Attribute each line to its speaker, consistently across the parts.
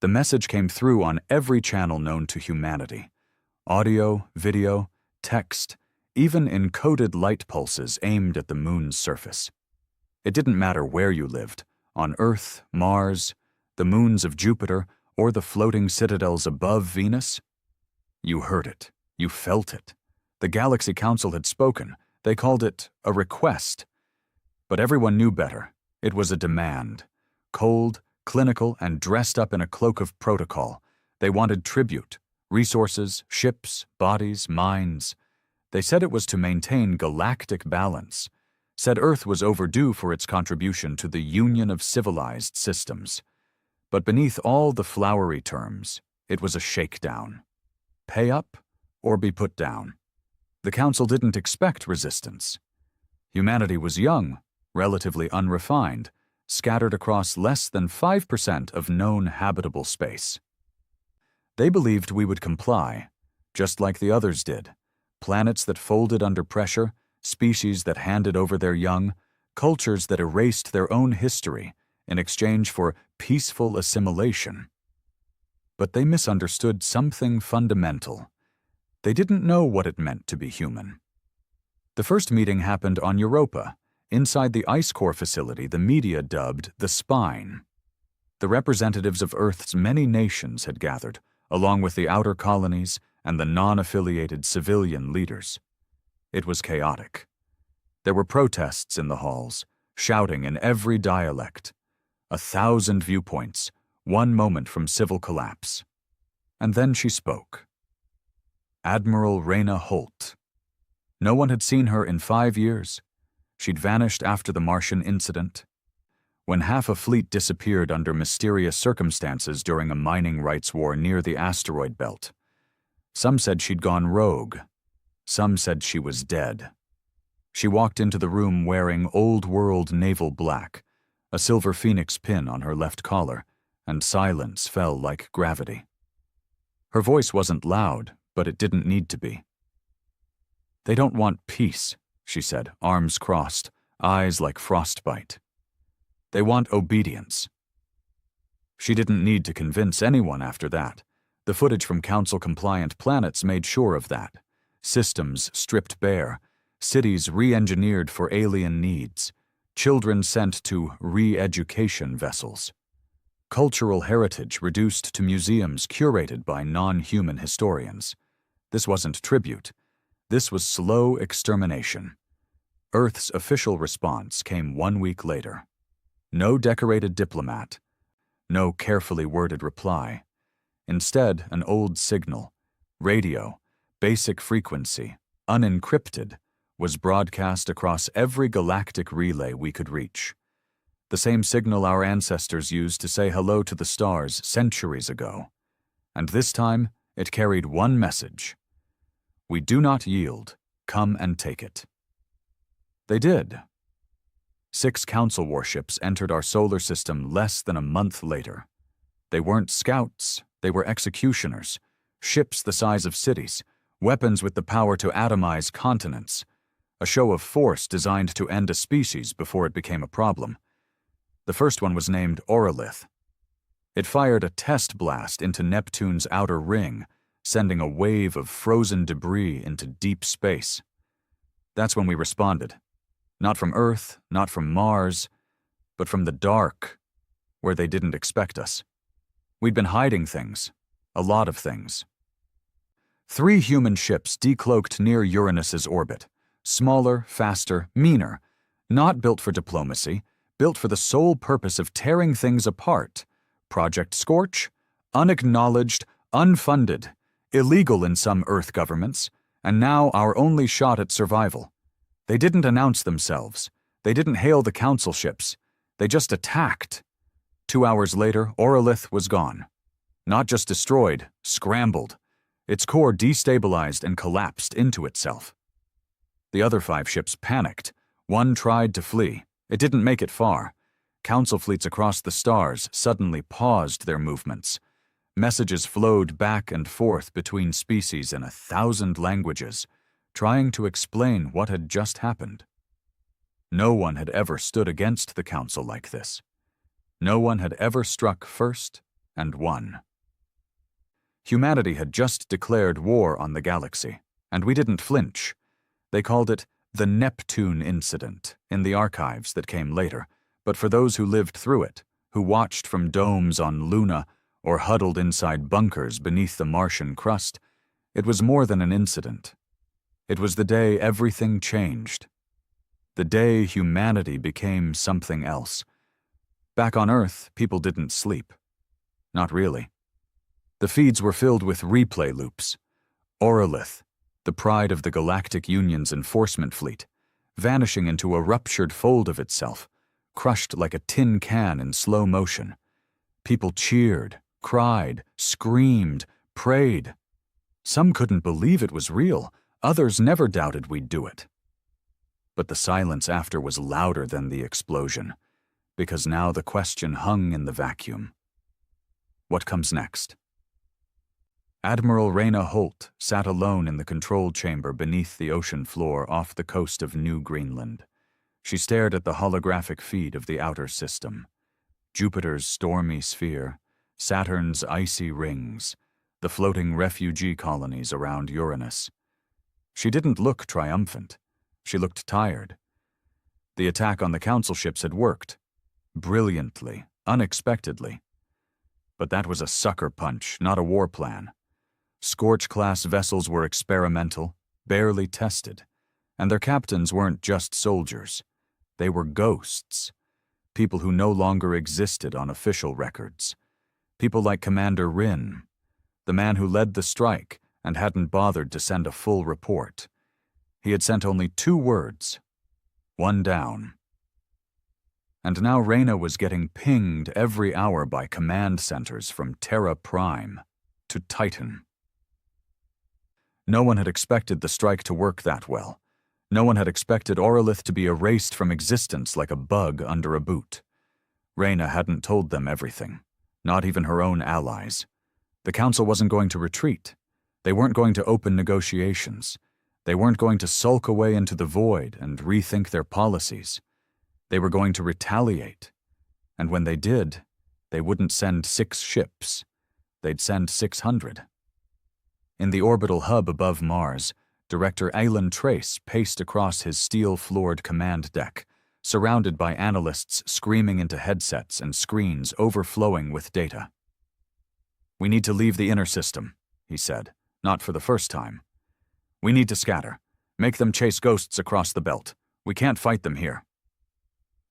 Speaker 1: The message came through on every channel known to humanity. Audio, video, text, even encoded light pulses aimed at the moon's surface. It didn't matter where you lived, on Earth, Mars, the moons of Jupiter, or the floating citadels above Venus. You heard it. You felt it. The Galaxy Council had spoken. They called it a request. But everyone knew better. It was a demand. Cold, clinical, and dressed up in a cloak of protocol. They wanted tribute, resources, ships, bodies, minds. They said it was to maintain galactic balance. Said Earth was overdue for its contribution to the union of civilized systems. But beneath all the flowery terms, it was a shakedown. Pay up or be put down. The Council didn't expect resistance. Humanity was young, relatively unrefined, scattered across less than 5% of known habitable space. They believed we would comply, just like the others did. Planets that folded under pressure, species that handed over their young, cultures that erased their own history in exchange for peaceful assimilation. But they misunderstood something fundamental. They didn't know what it meant to be human. The first meeting happened on Europa, inside the ice core facility the media dubbed the Spine. The representatives of Earth's many nations had gathered, along with the outer colonies and the non-affiliated civilian leaders. It was chaotic. There were protests in the halls, shouting in every dialect. 1,000 viewpoints, one moment from civil collapse. And then she spoke. Admiral Reyna Holt. No one had seen her in 5 years. She'd vanished after the Martian incident, when half a fleet disappeared under mysterious circumstances during a mining rights war near the asteroid belt. Some said she'd gone rogue. Some said she was dead. She walked into the room wearing old-world naval black, a silver phoenix pin on her left collar, and silence fell like gravity. Her voice wasn't loud, but it didn't need to be. "They don't want peace," she said, arms crossed, eyes like frostbite. "They want obedience." She didn't need to convince anyone after that. The footage from Council-compliant planets made sure of that. Systems stripped bare, cities re-engineered for alien needs, children sent to re-education vessels. Cultural heritage reduced to museums curated by non-human historians. This wasn't tribute. This was slow extermination. Earth's official response came 1 week later. No decorated diplomat. No carefully worded reply. Instead, an old signal, radio, basic frequency, unencrypted, was broadcast across every galactic relay we could reach. The same signal our ancestors used to say hello to the stars centuries ago. And this time, it carried one message. We do not yield. Come and take it. They did. 6 Council warships entered our solar system less than a month later. They weren't scouts, they were executioners, ships the size of cities, weapons with the power to atomize continents, a show of force designed to end a species before it became a problem. The first one was named Orolith. It fired a test blast into Neptune's outer ring, sending a wave of frozen debris into deep space. That's when we responded. Not from Earth, not from Mars, but from the dark, where they didn't expect us. We'd been hiding things, a lot of things. 3 human ships decloaked near Uranus's orbit, smaller, faster, meaner, not built for diplomacy, built for the sole purpose of tearing things apart. Project Scorch, unacknowledged, unfunded, illegal in some Earth governments, and now our only shot at survival. They didn't announce themselves. They didn't hail the Council ships. They just attacked. 2 hours later, Orolith was gone. Not just destroyed, scrambled. Its core destabilized and collapsed into itself. The other 5 ships panicked. One tried to flee. It didn't make it far. Council fleets across the stars suddenly paused their movements. Messages flowed back and forth between species in 1,000 languages, trying to explain what had just happened. No one had ever stood against the Council like this. No one had ever struck first and won. Humanity had just declared war on the galaxy, and we didn't flinch. They called it the Neptune Incident in the archives that came later, but for those who lived through it, who watched from domes on Luna or huddled inside bunkers beneath the Martian crust, it was more than an incident. It was the day everything changed. The day humanity became something else. Back on Earth, people didn't sleep. Not really. The feeds were filled with replay loops. Orolith, the pride of the Galactic Union's enforcement fleet, vanishing into a ruptured fold of itself, crushed like a tin can in slow motion. People cheered, cried, screamed, prayed. Some couldn't believe it was real. Others never doubted we'd do it. But the silence after was louder than the explosion, because now the question hung in the vacuum. What comes next? Admiral Reyna Holt sat alone in the control chamber beneath the ocean floor off the coast of New Greenland. She stared at the holographic feed of the outer system. Jupiter's stormy sphere, Saturn's icy rings, the floating refugee colonies around Uranus. She didn't look triumphant. She looked tired. The attack on the council ships had worked. Brilliantly, unexpectedly. But that was a sucker punch, not a war plan. Scorch-class vessels were experimental, barely tested, and their captains weren't just soldiers. They were ghosts, people who no longer existed on official records. People like Commander Rin, the man who led the strike and hadn't bothered to send a full report. He had sent only 2 words, 1 down. And now Reyna was getting pinged every hour by command centers from Terra Prime to Titan. No one had expected the strike to work that well. No one had expected Orolith to be erased from existence like a bug under a boot. Reyna hadn't told them everything, not even her own allies. The council wasn't going to retreat. They weren't going to open negotiations. They weren't going to sulk away into the void and rethink their policies. They were going to retaliate. And when they did, they wouldn't send 6 ships. They'd send 600. In the orbital hub above Mars, Director Alan Trace paced across his steel-floored command deck, surrounded by analysts screaming into headsets and screens overflowing with data. "We need to leave the inner system," he said, not for the first time. "We need to scatter. Make them chase ghosts across the belt. We can't fight them here."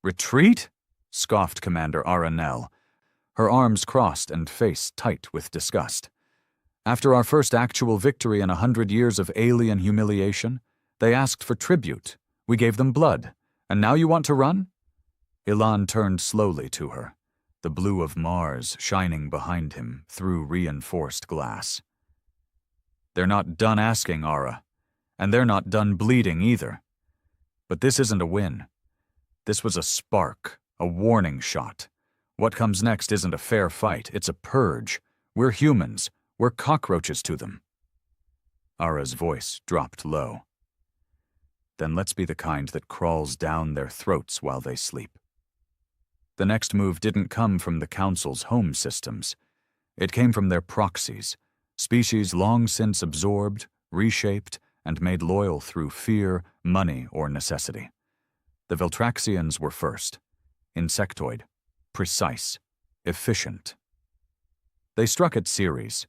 Speaker 1: "Retreat?" scoffed Commander Aranel, her arms crossed and face tight with disgust. "After our first actual victory in 100 years of alien humiliation, they asked for tribute. We gave them blood. And now you want to run?" Ilan turned slowly to her, the blue of Mars shining behind him through reinforced glass. "They're not done asking, Ara. And they're not done bleeding either. But this isn't a win. This was a spark, a warning shot. What comes next isn't a fair fight, it's a purge. We're humans. We're cockroaches to them." Ara's voice dropped low. "Then let's be the kind that crawls down their throats while they sleep." The next move didn't come from the Council's home systems. It came from their proxies, species long since absorbed, reshaped, and made loyal through fear, money, or necessity. The Veltraxians were first. Insectoid. Precise. Efficient. They struck at Ceres,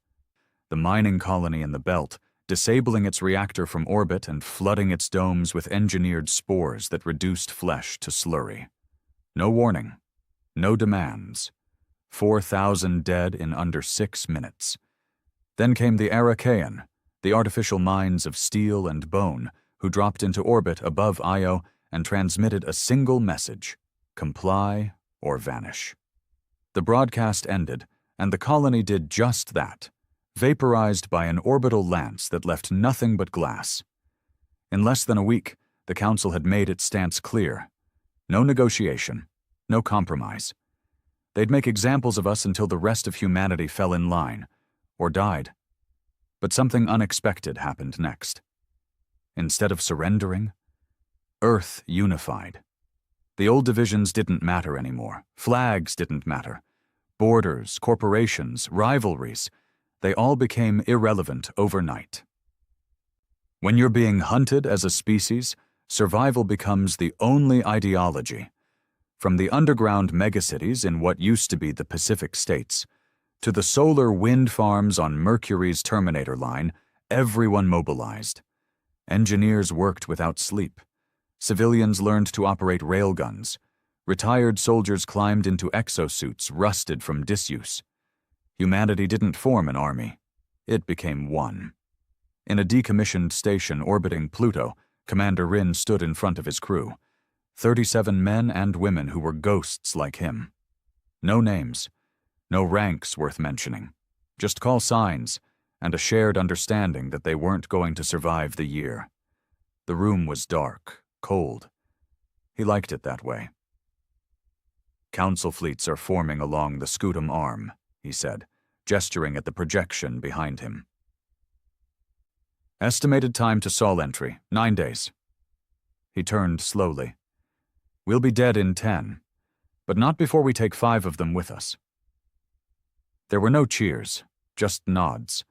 Speaker 1: the mining colony in the belt, disabling its reactor from orbit and flooding its domes with engineered spores that reduced flesh to slurry. No warning. No demands. 4,000 dead in under 6 minutes. Then came the Archaean, the artificial minds of steel and bone, who dropped into orbit above Io and transmitted a single message: comply or vanish. The broadcast ended, and the colony did just that, vaporized by an orbital lance that left nothing but glass. In less than a week, the Council had made its stance clear. No negotiation, no compromise. They'd make examples of us until the rest of humanity fell in line, or died. But something unexpected happened next. Instead of surrendering, Earth unified. The old divisions didn't matter anymore. Flags didn't matter. Borders, corporations, rivalries, they all became irrelevant overnight. When you're being hunted as a species, survival becomes the only ideology. From the underground megacities in what used to be the Pacific States, to the solar wind farms on Mercury's Terminator line, everyone mobilized. Engineers worked without sleep. Civilians learned to operate railguns. Retired soldiers climbed into exosuits rusted from disuse. Humanity didn't form an army. It became one. In a decommissioned station orbiting Pluto, Commander Rin stood in front of his crew. 37 men and women who were ghosts like him. No names. No ranks worth mentioning. Just call signs, and a shared understanding that they weren't going to survive the year. The room was dark, cold. He liked it that way. "Council fleets are forming along the Scutum Arm," he said, gesturing at the projection behind him. "Estimated time to Sol entry, 9 days." He turned slowly. "We'll be dead in 10, but not before we take 5 of them with us." There were no cheers, just nods.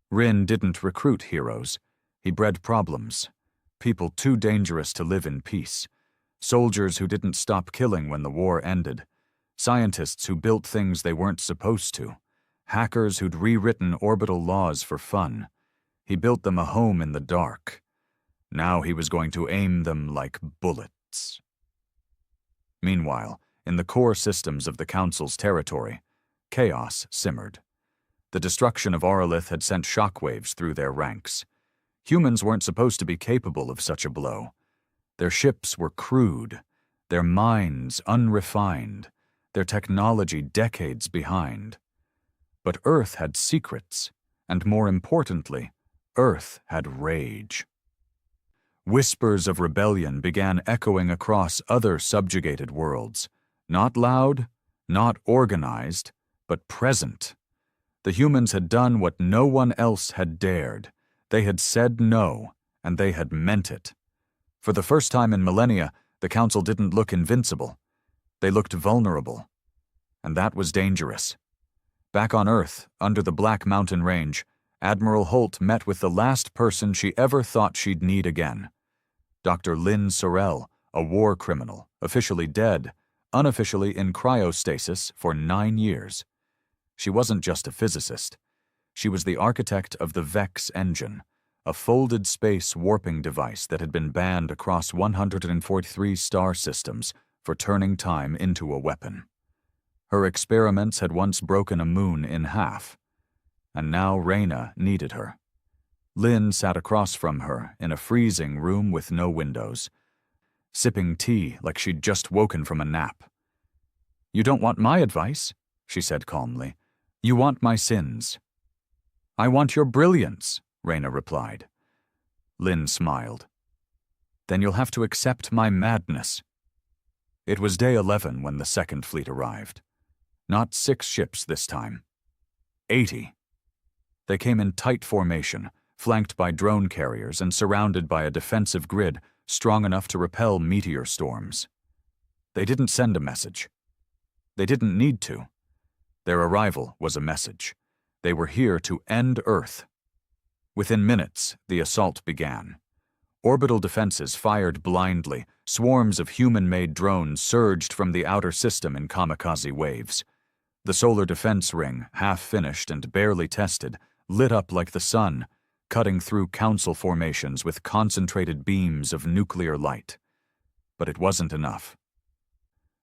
Speaker 1: Rin didn't recruit heroes. He bred problems. People too dangerous to live in peace. Soldiers who didn't stop killing when the war ended. Scientists who built things they weren't supposed to. Hackers who'd rewritten orbital laws for fun. He built them a home in the dark. Now he was going to aim them like bullets. Meanwhile, in the core systems of the Council's territory, chaos simmered. The destruction of Auralith had sent shockwaves through their ranks. Humans weren't supposed to be capable of such a blow. Their ships were crude, their minds unrefined, their technology decades behind. But Earth had secrets, and more importantly, Earth had rage. Whispers of rebellion began echoing across other subjugated worlds, not loud, not organized, but present. The humans had done what no one else had dared. They had said no, and they had meant it. For the first time in millennia, the Council didn't look invincible. They looked vulnerable. And that was dangerous. Back on Earth, under the Black Mountain Range, Admiral Holt met with the last person she ever thought she'd need again. Dr. Lynn Sorel, a war criminal, officially dead, unofficially in cryostasis for 9 years. She wasn't just a physicist. She was the architect of the Vex engine, a folded space warping device that had been banned across 143 star systems for turning time into a weapon. Her experiments had once broken a moon in half, and now Reyna needed her. Lynn sat across from her in a freezing room with no windows, sipping tea like she'd just woken from a nap. "You don't want my advice," she said calmly. "You want my sins." "I want your brilliance," Reyna replied. Lynn smiled. "Then you'll have to accept my madness." It was day 11 when the Second Fleet arrived. Not 6 ships this time. 80. They came in tight formation, flanked by drone carriers and surrounded by a defensive grid strong enough to repel meteor storms. They didn't send a message. They didn't need to. Their arrival was a message. They were here to end Earth. Within minutes, the assault began. Orbital defenses fired blindly. Swarms of human-made drones surged from the outer system in kamikaze waves. The solar defense ring, half-finished and barely tested, lit up like the sun, cutting through Council formations with concentrated beams of nuclear light. But it wasn't enough.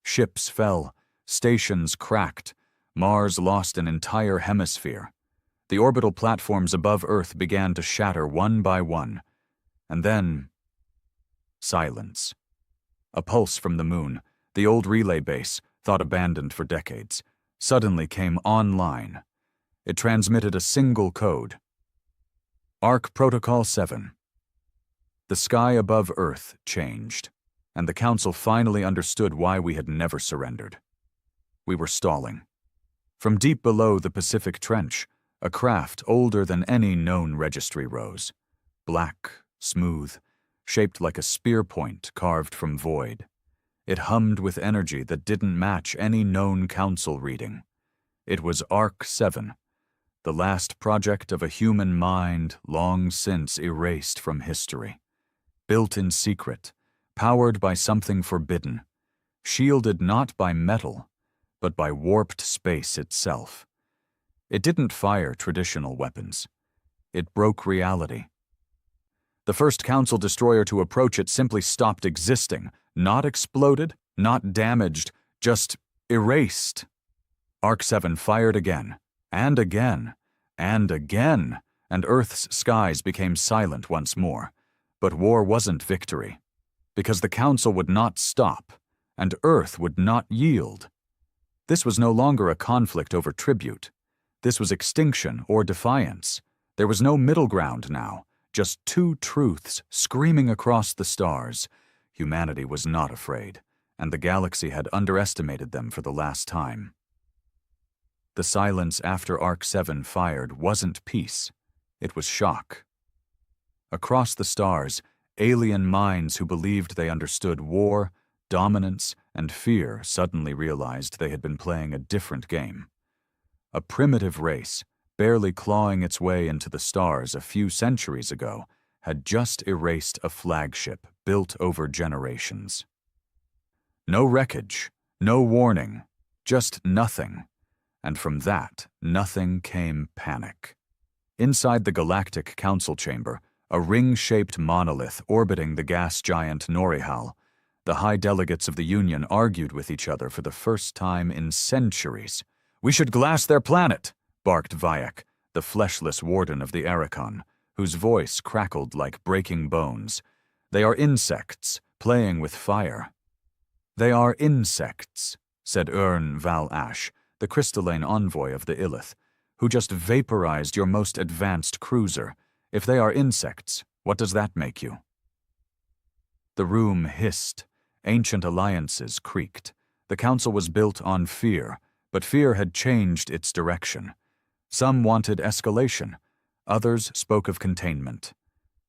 Speaker 1: Ships fell, stations cracked, Mars lost an entire hemisphere. The orbital platforms above Earth began to shatter one by one. And then, silence. A pulse from the moon, the old relay base, thought abandoned for decades, suddenly came online. It transmitted a single code. Arc Protocol 7. The sky above Earth changed, and the Council finally understood why we had never surrendered. We were stalling. From deep below the Pacific Trench, a craft older than any known registry rose. Black, smooth, shaped like a spear point carved from void. It hummed with energy that didn't match any known Council reading. It was Arc 7, the last project of a human mind long since erased from history. Built in secret, powered by something forbidden, shielded not by metal, but by warped space itself. It didn't fire traditional weapons. It broke reality. The first Council destroyer to approach it simply stopped existing, not exploded, not damaged, just erased. Arc 7 fired again, and again, and again, and Earth's skies became silent once more. But war wasn't victory, because the Council would not stop, and Earth would not yield. This was no longer a conflict over tribute. This was extinction or defiance. There was no middle ground now, just two truths screaming across the stars. Humanity was not afraid, and the galaxy had underestimated them for the last time. The silence after Arc 7 fired wasn't peace. It was shock. Across the stars, alien minds who believed they understood war, dominance, and fear suddenly realized they had been playing a different game. A primitive race, barely clawing its way into the stars a few centuries ago, had just erased a flagship built over generations. No wreckage, no warning, just nothing. And from that, nothing came panic. Inside the Galactic Council chamber, a ring-shaped monolith orbiting the gas giant Norihal, the high delegates of the Union argued with each other for the first time in centuries. "We should glass their planet," barked Vayak, the fleshless warden of the Arachon, whose voice crackled like breaking bones. "They are insects, playing with fire." "They are insects," said Ern Val Ash, the crystalline envoy of the Illith, who just vaporized your most advanced cruiser. "If they are insects, what does that make you?" The room hissed. Ancient alliances creaked. The Council was built on fear, but fear had changed its direction. Some wanted escalation. Others spoke of containment.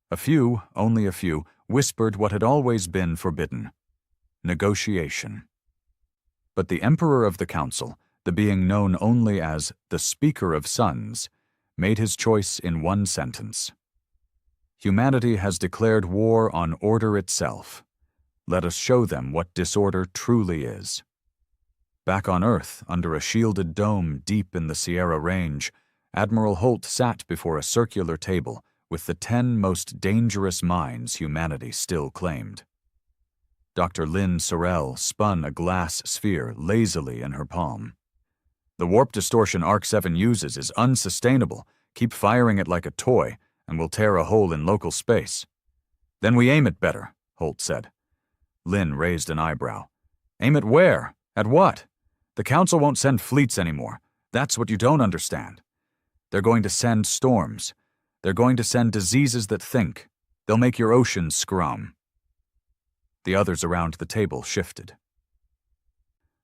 Speaker 1: A few, only a few, whispered what had always been forbidden: negotiation. But the Emperor of the Council, the being known only as the Speaker of Suns, made his choice in one sentence. "Humanity has declared war on order itself. Let us show them what disorder truly is." Back on Earth, under a shielded dome deep in the Sierra Range, Admiral Holt sat before a circular table with the 10 most dangerous minds humanity still claimed. Dr. Lynn Sorrell spun a glass sphere lazily in her palm. "The warp distortion Arc 7 uses is unsustainable. Keep firing it like a toy, and we'll tear a hole in local space." "Then we aim it better," Holt said. Lynn raised an eyebrow. "Aim it where? At what? The Council won't send fleets anymore. That's what you don't understand. They're going to send storms. They're going to send diseases that think. They'll make your oceans scrum." The others around the table shifted.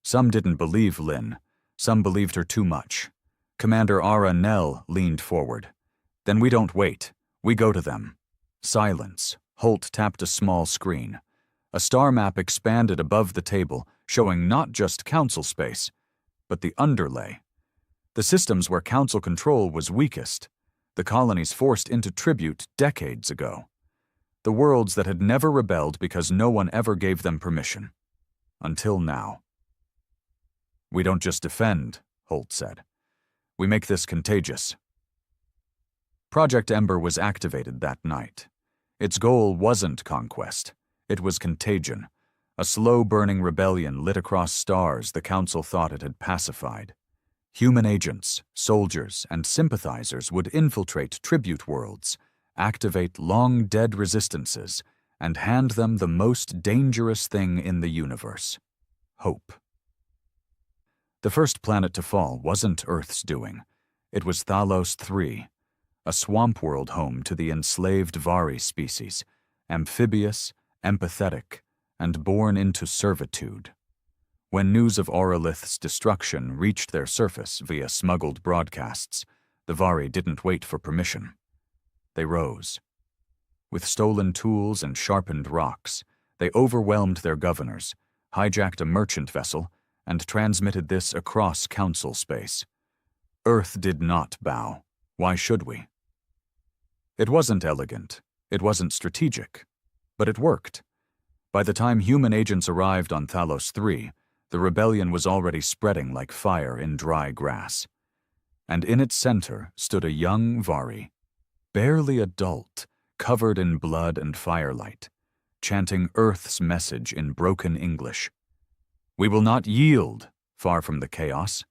Speaker 1: Some didn't believe Lynn. Some believed her too much. Commander Ara Nell leaned forward. "Then we don't wait. We go to them." Silence. Holt tapped a small screen. A star map expanded above the table, showing not just Council space, but the underlay. The systems where Council control was weakest. The colonies forced into tribute decades ago. The worlds that had never rebelled because no one ever gave them permission. Until now. "We don't just defend," Holt said. "We make this contagious." Project Ember was activated that night. Its goal wasn't conquest. It was contagion. A slow-burning rebellion lit across stars the Council thought it had pacified. Human agents, soldiers, and sympathizers would infiltrate tribute worlds, activate long-dead resistances, and hand them the most dangerous thing in the universe: hope. The first planet to fall wasn't Earth's doing. It was Thalos III, a swamp world home to the enslaved Vari species, amphibious, empathetic, and born into servitude. When news of Auralith's destruction reached their surface via smuggled broadcasts, the Vari didn't wait for permission. They rose. With stolen tools and sharpened rocks, they overwhelmed their governors, hijacked a merchant vessel, and transmitted this across Council space. Earth did not bow. Why should we? It wasn't elegant. It wasn't strategic. But it worked. By the time human agents arrived on Thalos 3, the rebellion was already spreading like fire in dry grass. And in its center stood a young Vari, barely adult, covered in blood and firelight, chanting Earth's message in broken English. We will not yield, far from the chaos.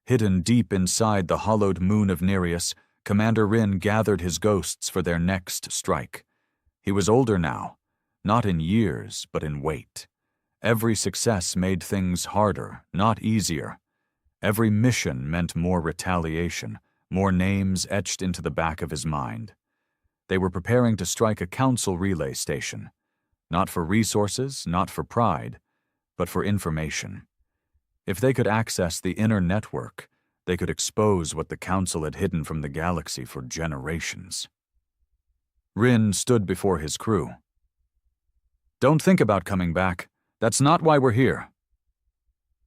Speaker 1: Hidden deep inside the hollowed moon of Nereus, Commander Rin gathered his ghosts for their next strike. He was older now, not in years, but in weight. Every success made things harder, not easier. Every mission meant more retaliation, more names etched into the back of his mind. They were preparing to strike a council relay station, not for resources, not for pride, but for information. If they could access the inner network, they could expose what the council had hidden from the galaxy for generations. Rin stood before his crew. Don't think about coming back. That's not why we're here.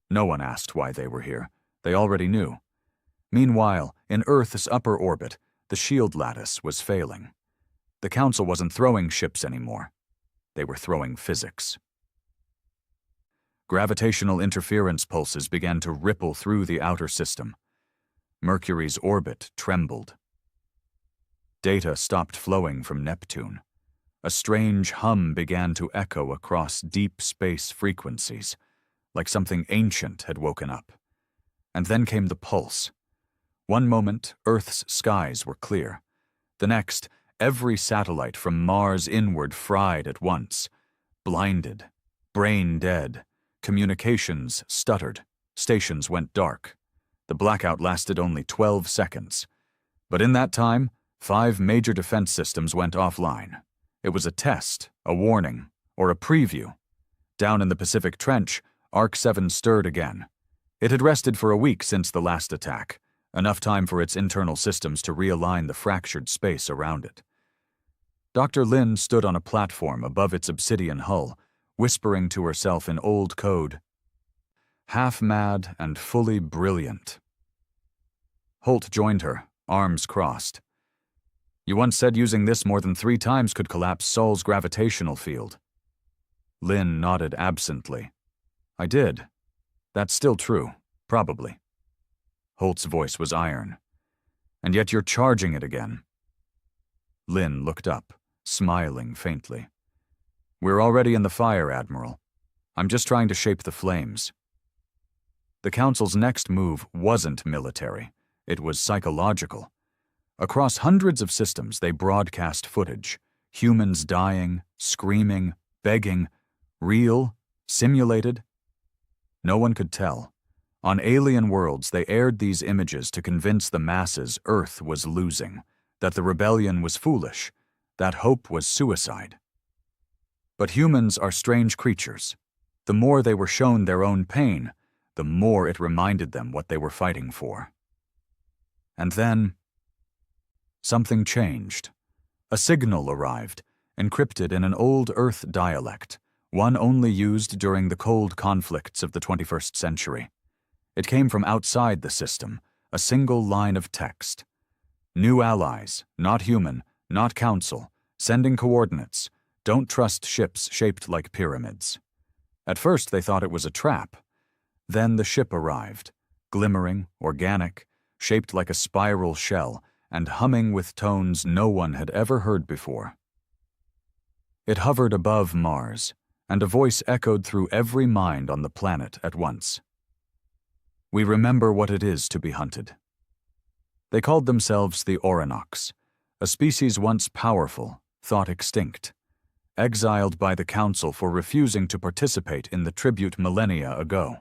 Speaker 1: No one asked why they were here. They already knew. Meanwhile, in Earth's upper orbit, the shield lattice was failing. The council wasn't throwing ships anymore. They were throwing physics. Gravitational interference pulses began to ripple through the outer system. Mercury's orbit trembled. Data stopped flowing from Neptune. A strange hum began to echo across deep space frequencies, like something ancient had woken up. And then came the pulse. One moment, Earth's skies were clear. The next, every satellite from Mars inward fried at once. Blinded, brain dead, communications stuttered, stations went dark. The blackout lasted only 12 seconds. But in that time, 5 major defense systems went offline. It was a test, a warning, or a preview. Down in the Pacific Trench, Arc 7 stirred again. It had rested for a week since the last attack, enough time for its internal systems to realign the fractured space around it. Dr. Lin stood on a platform above its obsidian hull, whispering to herself in old code, half-mad and fully brilliant. Holt joined her, arms crossed. You once said using this more than 3 times could collapse Sol's gravitational field. Lin nodded absently. I did. That's still true, probably. Holt's voice was iron. And yet you're charging it again. Lin looked up, smiling faintly. We're already in the fire, Admiral. I'm just trying to shape the flames. The Council's next move wasn't military. It was psychological. Across hundreds of systems, they broadcast footage. Humans dying, screaming, begging. Real? Simulated? No one could tell. On alien worlds, they aired these images to convince the masses Earth was losing, that the rebellion was foolish, that hope was suicide. But humans are strange creatures. The more they were shown their own pain, the more it reminded them what they were fighting for. And then, something changed. A signal arrived, encrypted in an old Earth dialect, one only used during the cold conflicts of the 21st century. It came from outside the system, a single line of text. New allies, not human, not council, sending coordinates. Don't trust ships shaped like pyramids. At first they thought it was a trap. Then the ship arrived, glimmering, organic, shaped like a spiral shell, and humming with tones no one had ever heard before. It hovered above Mars, and a voice echoed through every mind on the planet at once. We remember what it is to be hunted. They called themselves the Orinocs, a species once powerful, thought extinct, exiled by the Council for refusing to participate in the tribute millennia ago.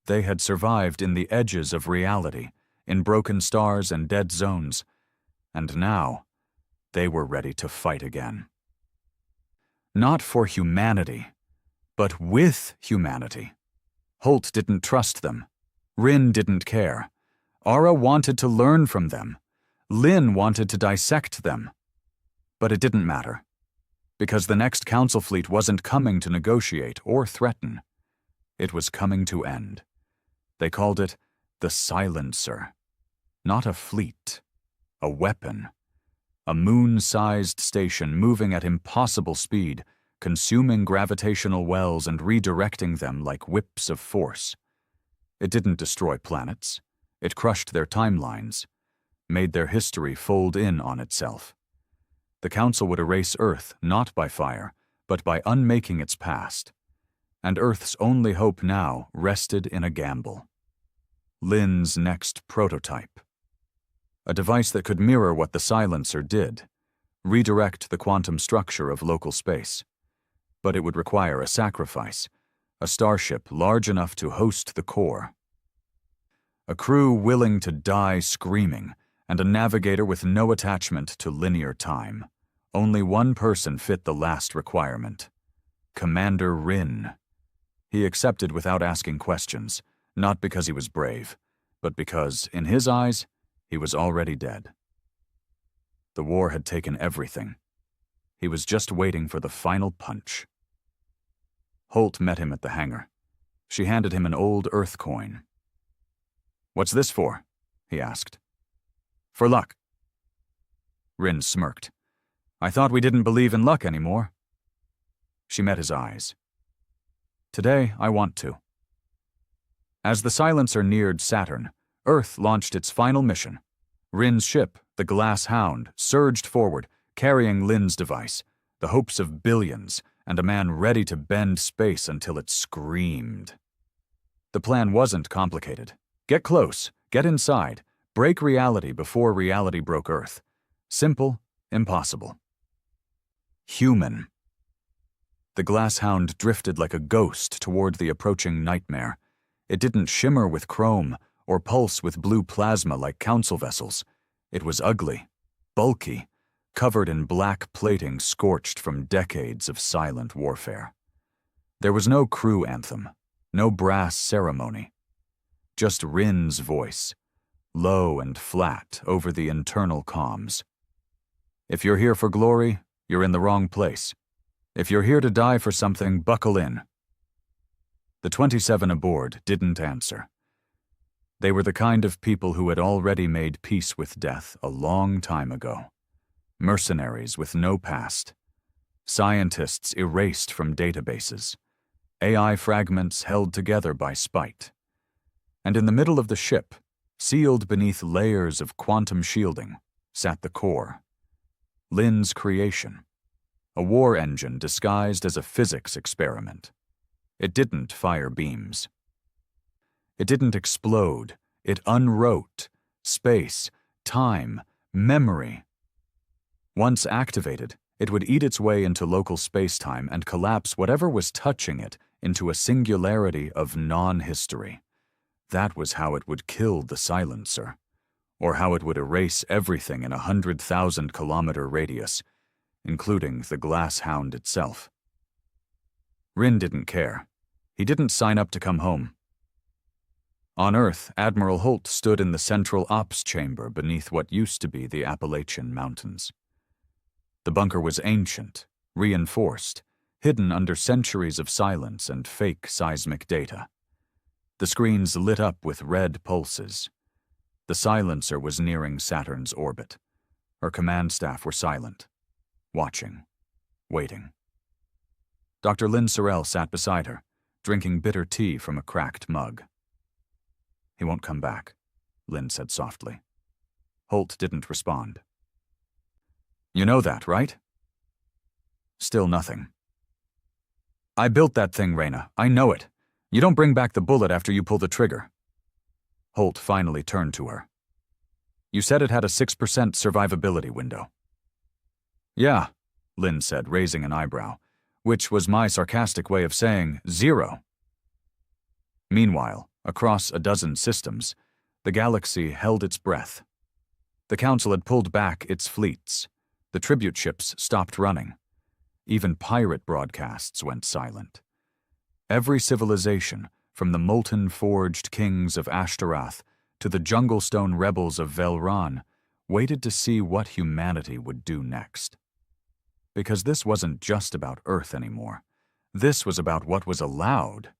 Speaker 1: They had survived in the edges of reality, in broken stars and dead zones, and now they were ready to fight again. Not for humanity, but with humanity. Holt didn't trust them. Rin didn't care. Ara wanted to learn from them. Lin wanted to dissect them. But it didn't matter, because the next Council fleet wasn't coming to negotiate or threaten. It was coming to end. They called it The silencer. Not a fleet. A weapon. A moon-sized station moving at impossible speed, consuming gravitational wells and redirecting them like whips of force. It didn't destroy planets. It crushed their timelines, made their history fold in on itself. The Council would erase Earth not by fire, but by unmaking its past. And Earth's only hope now rested in a gamble. Lynn's next prototype. A device that could mirror what the silencer did, redirect the quantum structure of local space. But it would require a sacrifice, a starship large enough to host the core. A crew willing to die screaming, and a navigator with no attachment to linear time. Only one person fit the last requirement. Commander Rin. He accepted without asking questions, not because he was brave, but because, in his eyes, he was already dead. The war had taken everything. He was just waiting for the final punch. Holt met him at the hangar. She handed him an old Earth coin. "What's this for?" he asked. "For luck." Rin smirked. "I thought we didn't believe in luck anymore." She met his eyes. "Today, I want to." As the silencer neared Saturn, Earth launched its final mission. Rin's ship, the Glass Hound, surged forward, carrying Lynn's device, the hopes of billions, and a man ready to bend space until it screamed. The plan wasn't complicated. Get close, get inside, break reality before reality broke Earth. Simple, impossible. Human. The Glass Hound drifted like a ghost toward the approaching nightmare. It didn't shimmer with chrome or pulse with blue plasma like council vessels. It was ugly, bulky, covered in black plating scorched from decades of silent warfare. There was no crew anthem, no brass ceremony. Just Rin's voice, low and flat over the internal comms. "If you're here for glory, you're in the wrong place. If you're here to die for something, buckle in." The 27 aboard didn't answer. They were the kind of people who had already made peace with death a long time ago. Mercenaries with no past. Scientists erased from databases. AI fragments held together by spite. And in the middle of the ship, sealed beneath layers of quantum shielding, sat the core. Lynn's creation. A war engine disguised as a physics experiment. It didn't fire beams. It didn't explode. It unwrote space, time, memory. Once activated, it would eat its way into local space-time and collapse whatever was touching it into a singularity of non-history. That was how it would kill the silencer, or how it would erase everything in a 100,000-kilometer radius, including the Glass Hound itself. Rin didn't care. He didn't sign up to come home. On Earth, Admiral Holt stood in the central ops chamber beneath what used to be the Appalachian Mountains. The bunker was ancient, reinforced, hidden under centuries of silence and fake seismic data. The screens lit up with red pulses. The silencer was nearing Saturn's orbit. Her command staff were silent, watching, waiting. Dr. Lynn Sorrell sat beside her, drinking bitter tea from a cracked mug. "He won't come back," Lynn said softly. Holt didn't respond. "You know that, right?" Still nothing. "I built that thing, Reyna. I know it. You don't bring back the bullet after you pull the trigger." Holt finally turned to her. "You said it had a 6% survivability window." "Yeah," Lynn said, raising an eyebrow, which was my sarcastic way of saying 0. Meanwhile, across a dozen systems, the galaxy held its breath. The Council had pulled back its fleets. The tribute ships stopped running. Even pirate broadcasts went silent. Every civilization, from the molten-forged kings of Ashtaroth to the jungle-stone rebels of Velran, waited to see what humanity would do next. Because this wasn't just about Earth anymore. This was about what was allowed.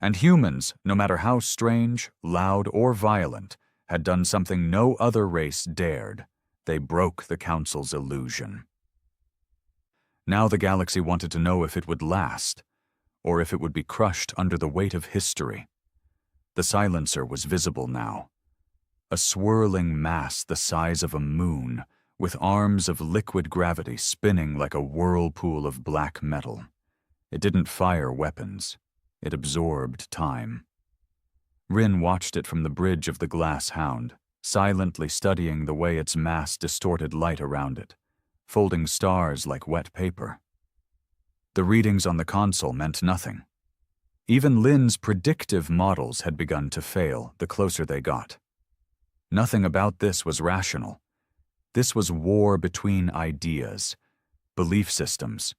Speaker 1: And humans, no matter how strange, loud, or violent, had done something no other race dared. They broke the Council's illusion. Now the galaxy wanted to know if it would last, or if it would be crushed under the weight of history. The silencer was visible now. A swirling mass the size of a moon, with arms of liquid gravity spinning like a whirlpool of black metal. It didn't fire weapons. It absorbed time. Rin watched it from the bridge of the glass hound, silently studying the way its mass distorted light around it, folding stars like wet paper. The readings on the console meant nothing. Even Lin's predictive models had begun to fail the closer they got. Nothing about this was rational. This was war between ideas, belief systems.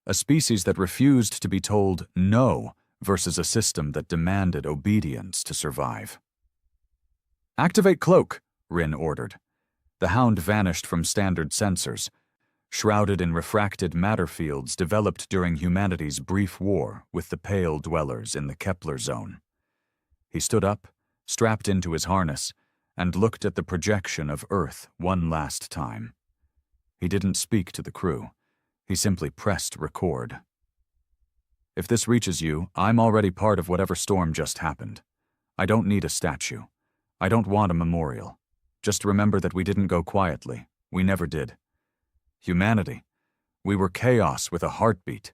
Speaker 1: A species that refused to be told no versus a system that demanded obedience to survive. "Activate cloak," Rin ordered. The hound vanished from standard sensors, shrouded in refracted matter fields developed during humanity's brief war with the Pale Dwellers in the Kepler zone. He stood up, strapped into his harness, and looked at the projection of Earth one last time. He didn't speak to the crew. He simply pressed record. "If this reaches you, I'm already part of whatever storm just happened. I don't need a statue. I don't want a memorial. Just remember that we didn't go quietly. We never did. Humanity. We were chaos with a heartbeat,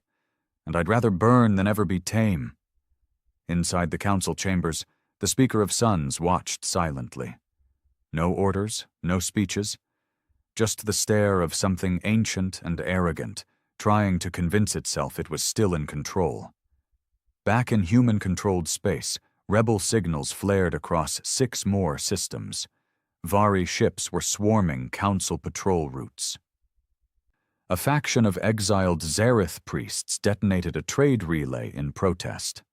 Speaker 1: and I'd rather burn than ever be tame." Inside the council chambers, the Speaker of Suns watched silently. No orders, no speeches, just the stare of something ancient and arrogant, trying to convince itself it was still in control. Back in human-controlled space, rebel signals flared across 6 more systems. Vari ships were swarming council patrol routes. A faction of exiled Zareth priests detonated a trade relay in protest.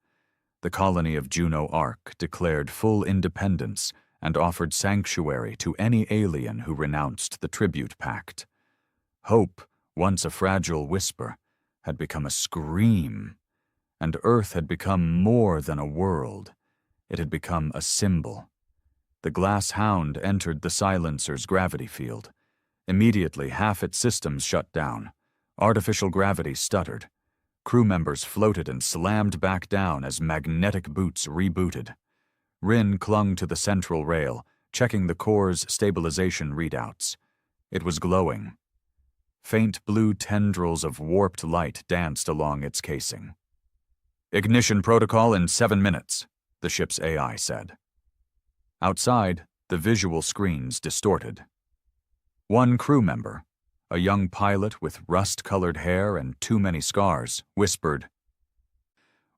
Speaker 1: The colony of Juno Arc declared full independence and offered sanctuary to any alien who renounced the tribute pact. Hope, once a fragile whisper, had become a scream, and Earth had become more than a world. It had become a symbol. The glass hound entered the silencer's gravity field. Immediately, half its systems shut down. Artificial gravity stuttered. Crew members floated and slammed back down as magnetic boots rebooted. Rin clung to the central rail, checking the core's stabilization readouts. It was glowing. Faint blue tendrils of warped light danced along its casing. "Ignition protocol in 7 minutes," the ship's AI said. Outside, the visual screens distorted. One crew member, a young pilot with rust-colored hair and too many scars, whispered,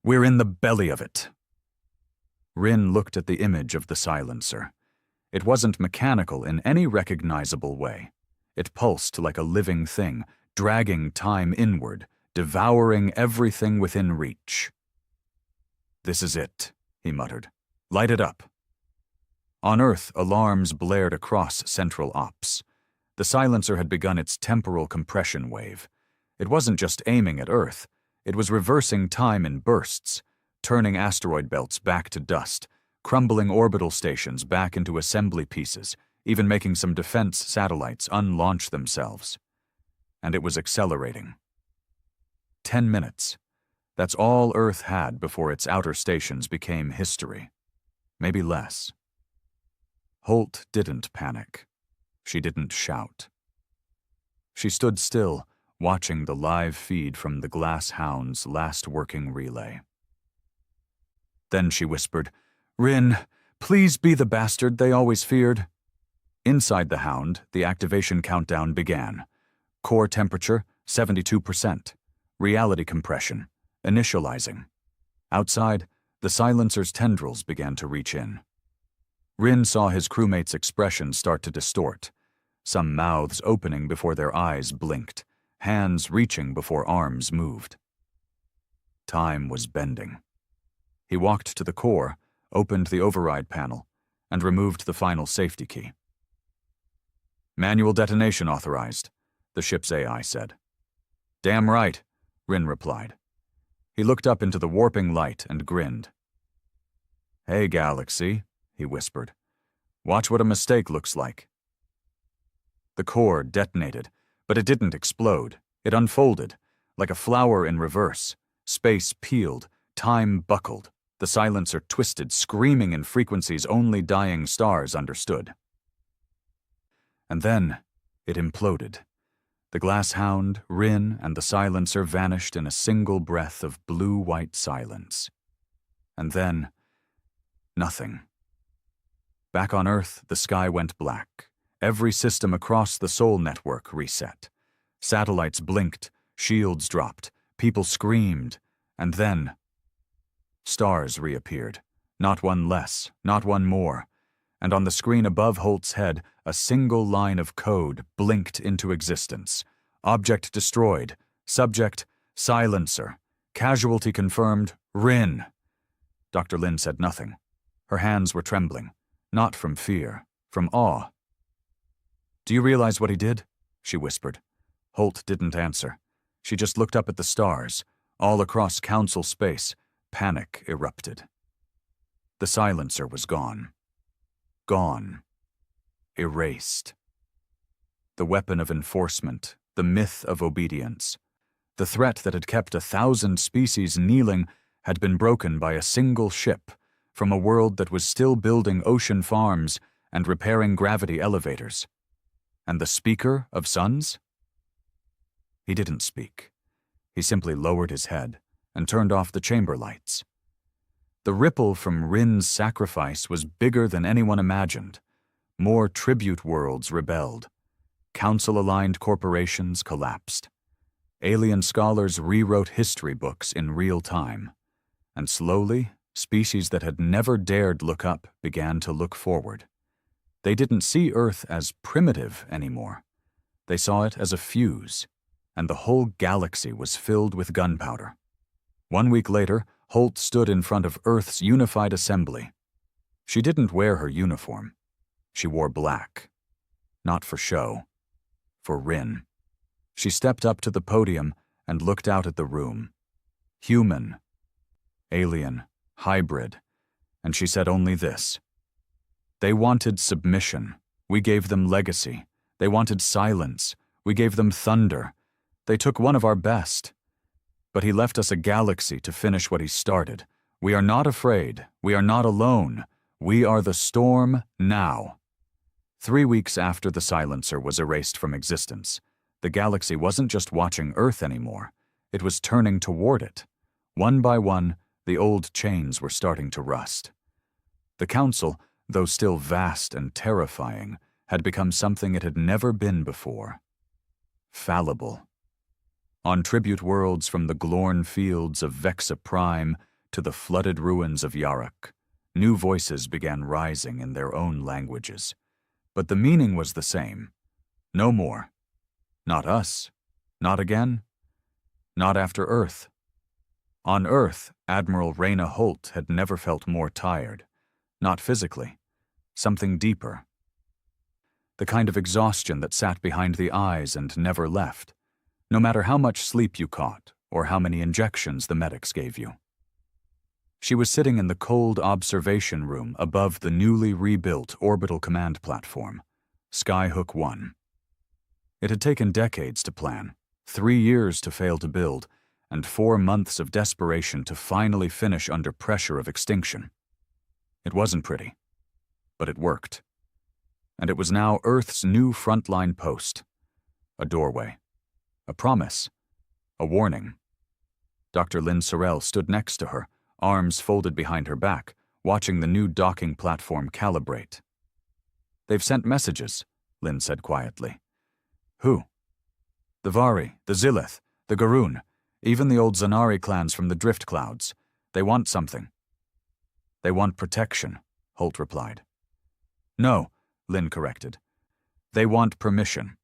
Speaker 1: "We're in the belly of it." Rin looked at the image of the silencer. It wasn't mechanical in any recognizable way. It pulsed like a living thing, dragging time inward, devouring everything within reach. "This is it," he muttered. "Light it up." On Earth, alarms blared across Central Ops. The silencer had begun its temporal compression wave. It wasn't just aiming at Earth. It was reversing time in bursts, turning asteroid belts back to dust, crumbling orbital stations back into assembly pieces, even making some defense satellites unlaunch themselves. And it was accelerating. 10 minutes. That's all Earth had before its outer stations became history. Maybe less. Holt didn't panic. She didn't shout. She stood still, watching the live feed from the glass hound's last working relay. Then she whispered, "Rin, please be the bastard they always feared." Inside the hound, the activation countdown began. Core temperature, 72%. Reality compression, initializing. Outside, the silencer's tendrils began to reach in. Rin saw his crewmates' expressions start to distort, some mouths opening before their eyes blinked, hands reaching before arms moved. Time was bending. He walked to the core, opened the override panel, and removed the final safety key. "Manual detonation authorized," the ship's AI said. "Damn right," Rin replied. He looked up into the warping light and grinned, "Hey, Galaxy," he whispered. "Watch what a mistake looks like." The core detonated, but it didn't explode. It unfolded, like a flower in reverse. Space peeled, time buckled, the silencer twisted, screaming in frequencies only dying stars understood. And then it imploded. The glass hound, Rin, and the silencer vanished in a single breath of blue-white silence. And then, nothing. Back on Earth, the sky went black. Every system across the Sol network reset. Satellites blinked, shields dropped, people screamed, and then stars reappeared. Not one less, not one more. And on the screen above Holt's head, a single line of code blinked into existence. Object destroyed. Subject, silencer. Casualty confirmed, Rin. Dr. Lin said nothing. Her hands were trembling. Not from fear, from awe. "Do you realize what he did?" she whispered. Holt didn't answer. She just looked up at the stars. All across Council space, panic erupted. The silencer was gone. Gone. Erased. The weapon of enforcement, the myth of obedience. The threat that had kept 1,000 species kneeling had been broken by a single ship from a world that was still building ocean farms and repairing gravity elevators. And the speaker of suns? He didn't speak. He simply lowered his head and turned off the chamber lights. The ripple from Rin's sacrifice was bigger than anyone imagined. More tribute worlds rebelled. Council-aligned corporations collapsed. Alien scholars rewrote history books in real time. And slowly, species that had never dared look up began to look forward. They didn't see Earth as primitive anymore. They saw it as a fuse, and the whole galaxy was filled with gunpowder. 1 week later, Holt stood in front of Earth's unified assembly. She didn't wear her uniform. She wore black. Not for show. For Rin. She stepped up to the podium and looked out at the room. Human. Alien. Hybrid. And she said only this. They wanted submission. We gave them legacy. They wanted silence. We gave them thunder. They took one of our best. But he left us a galaxy to finish what he started. We are not afraid. We are not alone. We are the storm now. 3 weeks after the silencer was erased from existence, the galaxy wasn't just watching Earth anymore. It was turning toward it. One by one, the old chains were starting to rust. The Council, though still vast and terrifying, had become something it had never been before. Fallible. On tribute worlds from the Glorn fields of Vexa Prime to the flooded ruins of Yarok, new voices began rising in their own languages. But the meaning was the same. No more. Not us. Not again. Not after Earth. On Earth, Admiral Reyna Holt had never felt more tired. Not physically. Something deeper. The kind of exhaustion that sat behind the eyes and never left, no matter how much sleep you caught or how many injections the medics gave you. She was sitting in the cold observation room above the newly rebuilt orbital command platform, Skyhook 1. It had taken decades to plan, 3 years to fail to build, and 4 months of desperation to finally finish under pressure of extinction. It wasn't pretty, but it worked. And it was now Earth's new frontline post. A doorway. A promise. A warning. Dr. Lynn Sorrell stood next to her, arms folded behind her back, watching the new docking platform calibrate. "They've sent messages," Lynn said quietly. "Who?" "The Vari, the Zilith, the Garoon, even the old Zanari clans from the Drift Clouds. They want something." "They want protection," Holt replied. "No," Lynn corrected. "They want permission."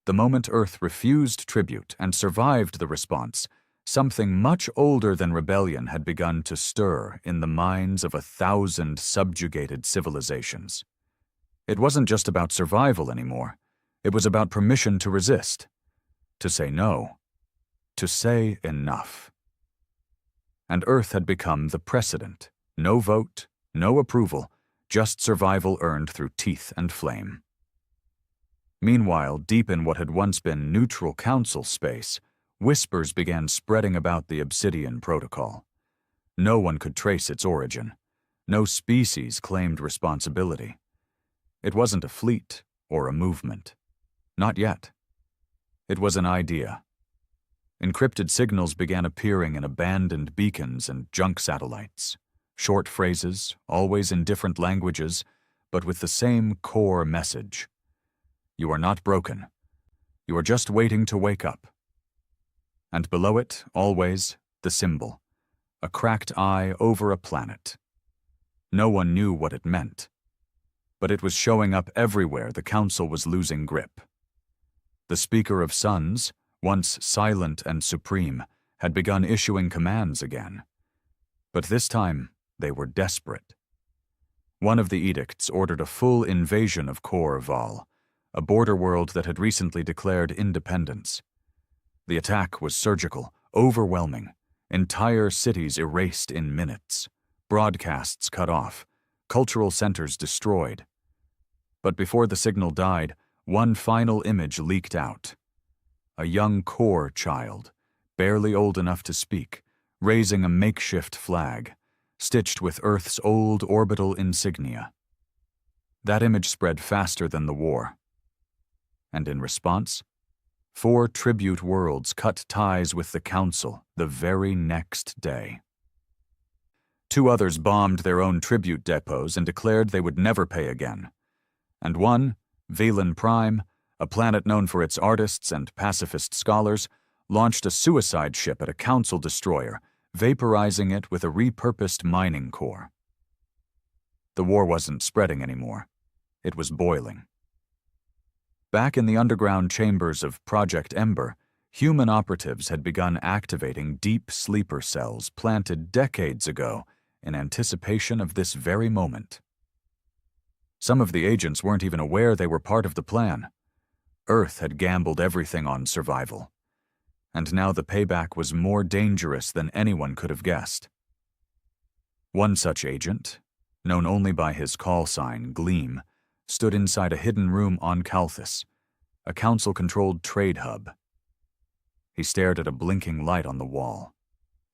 Speaker 1: The moment Earth refused tribute and survived the response, something much older than rebellion had begun to stir in the minds of 1,000 subjugated civilizations. It wasn't just about survival anymore. It was about permission to resist, to say no, to say enough. And Earth had become the precedent, No vote, no approval, just survival earned through teeth and flame. Meanwhile, deep in what had once been neutral council space, whispers began spreading about the Obsidian Protocol. No one could trace its origin. No species claimed responsibility. It wasn't a fleet or a movement. Not yet. It was an idea. Encrypted signals began appearing in abandoned beacons and junk satellites. Short phrases, always in different languages, but with the same core message. You are not broken. You are just waiting to wake up. And below it, always, the symbol. A cracked eye over a planet. No one knew what it meant. But it was showing up everywhere the council was losing grip. The Speaker of Suns, once silent and supreme, had begun issuing commands again. But this time, they were desperate. One of the edicts ordered a full invasion of Kor Val, a border world that had recently declared independence. The attack was surgical, overwhelming, entire cities erased in minutes, broadcasts cut off, cultural centers destroyed. But before the signal died, one final image leaked out. A young Kor child, barely old enough to speak, raising a makeshift flag, stitched with Earth's old orbital insignia. That image spread faster than the war. And in response, 4 tribute worlds cut ties with the Council the very next day. 2 others bombed their own tribute depots and declared they would never pay again. And one, Valen Prime, a planet known for its artists and pacifist scholars, launched a suicide ship at a Council destroyer, vaporizing it with a repurposed mining core. The war wasn't spreading anymore. It was boiling. Back in the underground chambers of Project Ember, human operatives had begun activating deep sleeper cells planted decades ago in anticipation of this very moment. Some of the agents weren't even aware they were part of the plan. Earth had gambled everything on survival. And now the payback was more dangerous than anyone could have guessed. One such agent, known only by his call sign, Gleam, stood inside a hidden room on Calthus, a council-controlled trade hub. He stared at a blinking light on the wall,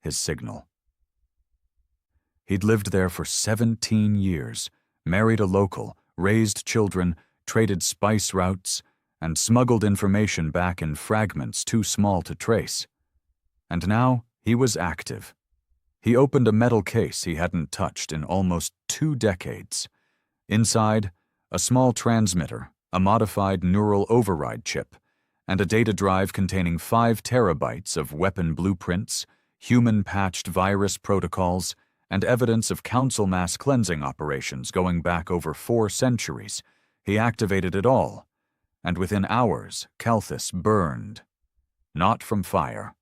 Speaker 1: his signal. He'd lived there for 17 years, married a local, raised children, traded spice routes, and smuggled information back in fragments too small to trace. And now he was active. He opened a metal case he hadn't touched in almost 2 decades. Inside, a small transmitter, a modified neural override chip, and a data drive containing 5 terabytes of weapon blueprints, human-patched virus protocols, and evidence of council mass cleansing operations going back over 4 centuries. He activated it all, and within hours, Calthus burned. Not from fire,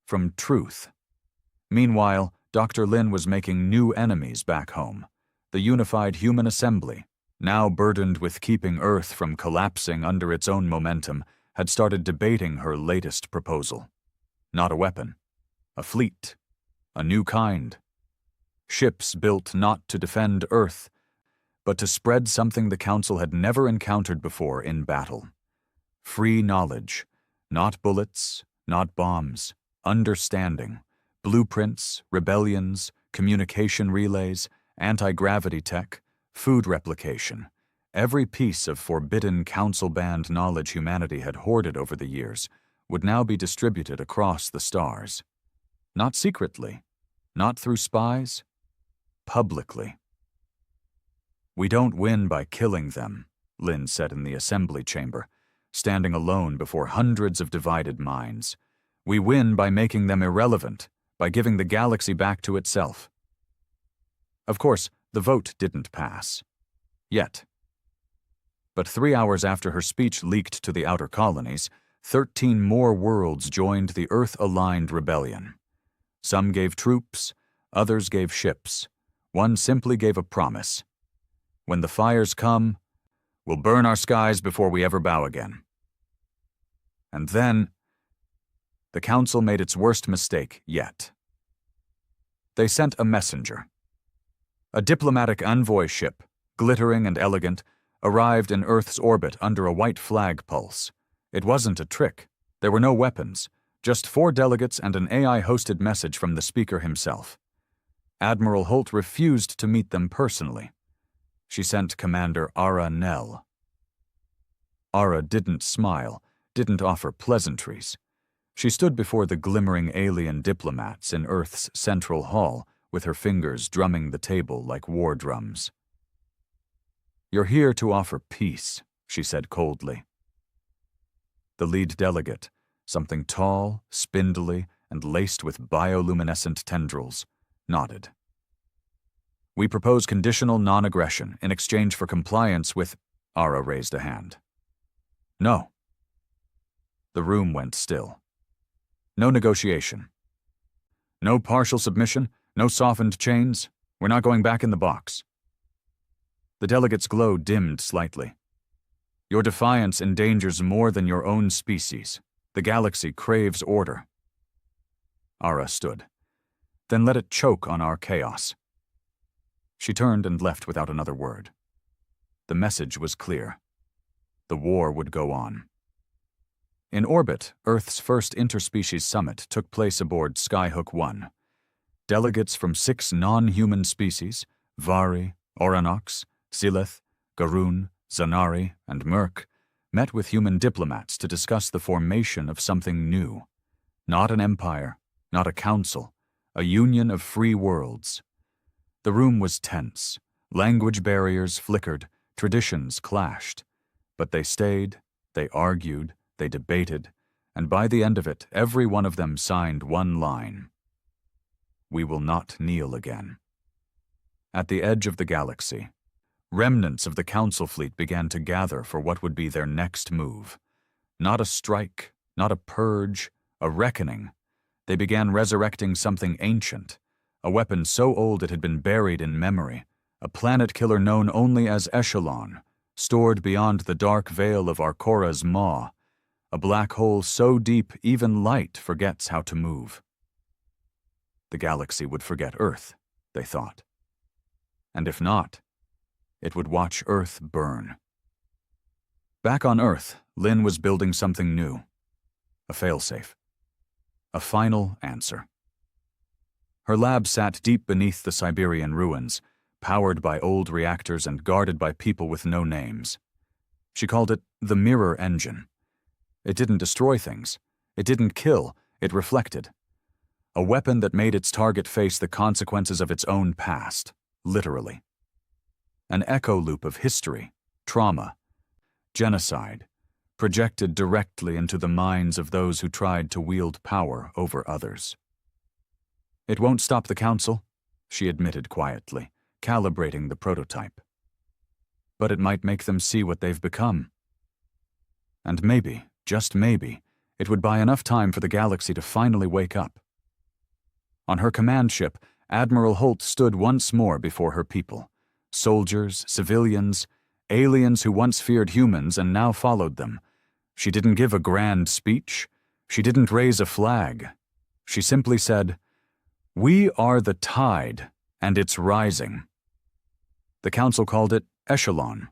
Speaker 1: from truth. Meanwhile, Dr. Lin was making new enemies back home. The Unified Human Assembly, now burdened with keeping Earth from collapsing under its own momentum, had started debating her latest proposal. Not a weapon, a fleet, a new kind. Ships built not to defend Earth, but to spread something the Council had never encountered before in battle. Free knowledge, not bullets, not bombs, understanding, blueprints, rebellions, communication relays, anti-gravity tech, food replication. Every piece of forbidden Council-banned knowledge humanity had hoarded over the years would now be distributed across the stars. Not secretly, not through spies, publicly. "We don't win by killing them," Lin said in the assembly chamber, standing alone before hundreds of divided minds. "We win by making them irrelevant, by giving the galaxy back to itself." Of course, the vote didn't pass. Yet. But 3 hours after her speech leaked to the outer colonies, 13 more worlds joined the Earth-aligned rebellion. Some gave troops, others gave ships. One simply gave a promise. "When the fires come, we'll burn our skies before we ever bow again." And then, the Council made its worst mistake yet. They sent a messenger. A diplomatic envoy ship, glittering and elegant, arrived in Earth's orbit under a white flag pulse. It wasn't a trick. There were no weapons, just 4 delegates and an AI-hosted message from the speaker himself. Admiral Holt refused to meet them personally. She sent Commander Ara Nell. Ara didn't smile, didn't offer pleasantries. She stood before the glimmering alien diplomats in Earth's central hall, with her fingers drumming the table like war drums. "You're here to offer peace," she said coldly. The lead delegate, something tall, spindly, and laced with bioluminescent tendrils, nodded. "We propose conditional non-aggression in exchange for compliance with—" Ara raised a hand. "No." The room went still. No negotiation. No partial submission, no softened chains. We're not going back in the box. The delegate's glow dimmed slightly. "Your defiance endangers more than your own species. The galaxy craves order." Ara stood. "Then let it choke on our chaos." She turned and left without another word. The message was clear. The war would go on. In orbit, Earth's first interspecies summit took place aboard Skyhook 1. Delegates from 6 non-human species, Vari, Oranox, Silith, Garoon, Zanari, and Merc, met with human diplomats to discuss the formation of something new. Not an empire, not a council, a union of free worlds. The room was tense. Language barriers flickered, traditions clashed. But they stayed, they argued, they debated, and by the end of it, every one of them signed one line: "We will not kneel again." At the edge of the galaxy, remnants of the Council fleet began to gather for what would be their next move. Not a strike, not a purge, a reckoning. They began resurrecting something ancient, a weapon so old it had been buried in memory, a planet killer known only as Echelon, stored beyond the dark veil of Arcora's maw, a black hole so deep even light forgets how to move. The galaxy would forget Earth, they thought. And if not, it would watch Earth burn. Back on Earth, Lynn was building something new. A failsafe. A final answer. Her lab sat deep beneath the Siberian ruins, powered by old reactors and guarded by people with no names. She called it the Mirror Engine. It didn't destroy things. It didn't kill. It reflected. A weapon that made its target face the consequences of its own past, literally. An echo loop of history, trauma, genocide, projected directly into the minds of those who tried to wield power over others. "It won't stop the Council," she admitted quietly, calibrating the prototype. "But it might make them see what they've become. And maybe, just maybe, it would buy enough time for the galaxy to finally wake up." On her command ship, Admiral Holt stood once more before her people. Soldiers, civilians, aliens who once feared humans and now followed them. She didn't give a grand speech. She didn't raise a flag. She simply said, "We are the tide, and it's rising." The Council called it Echelon,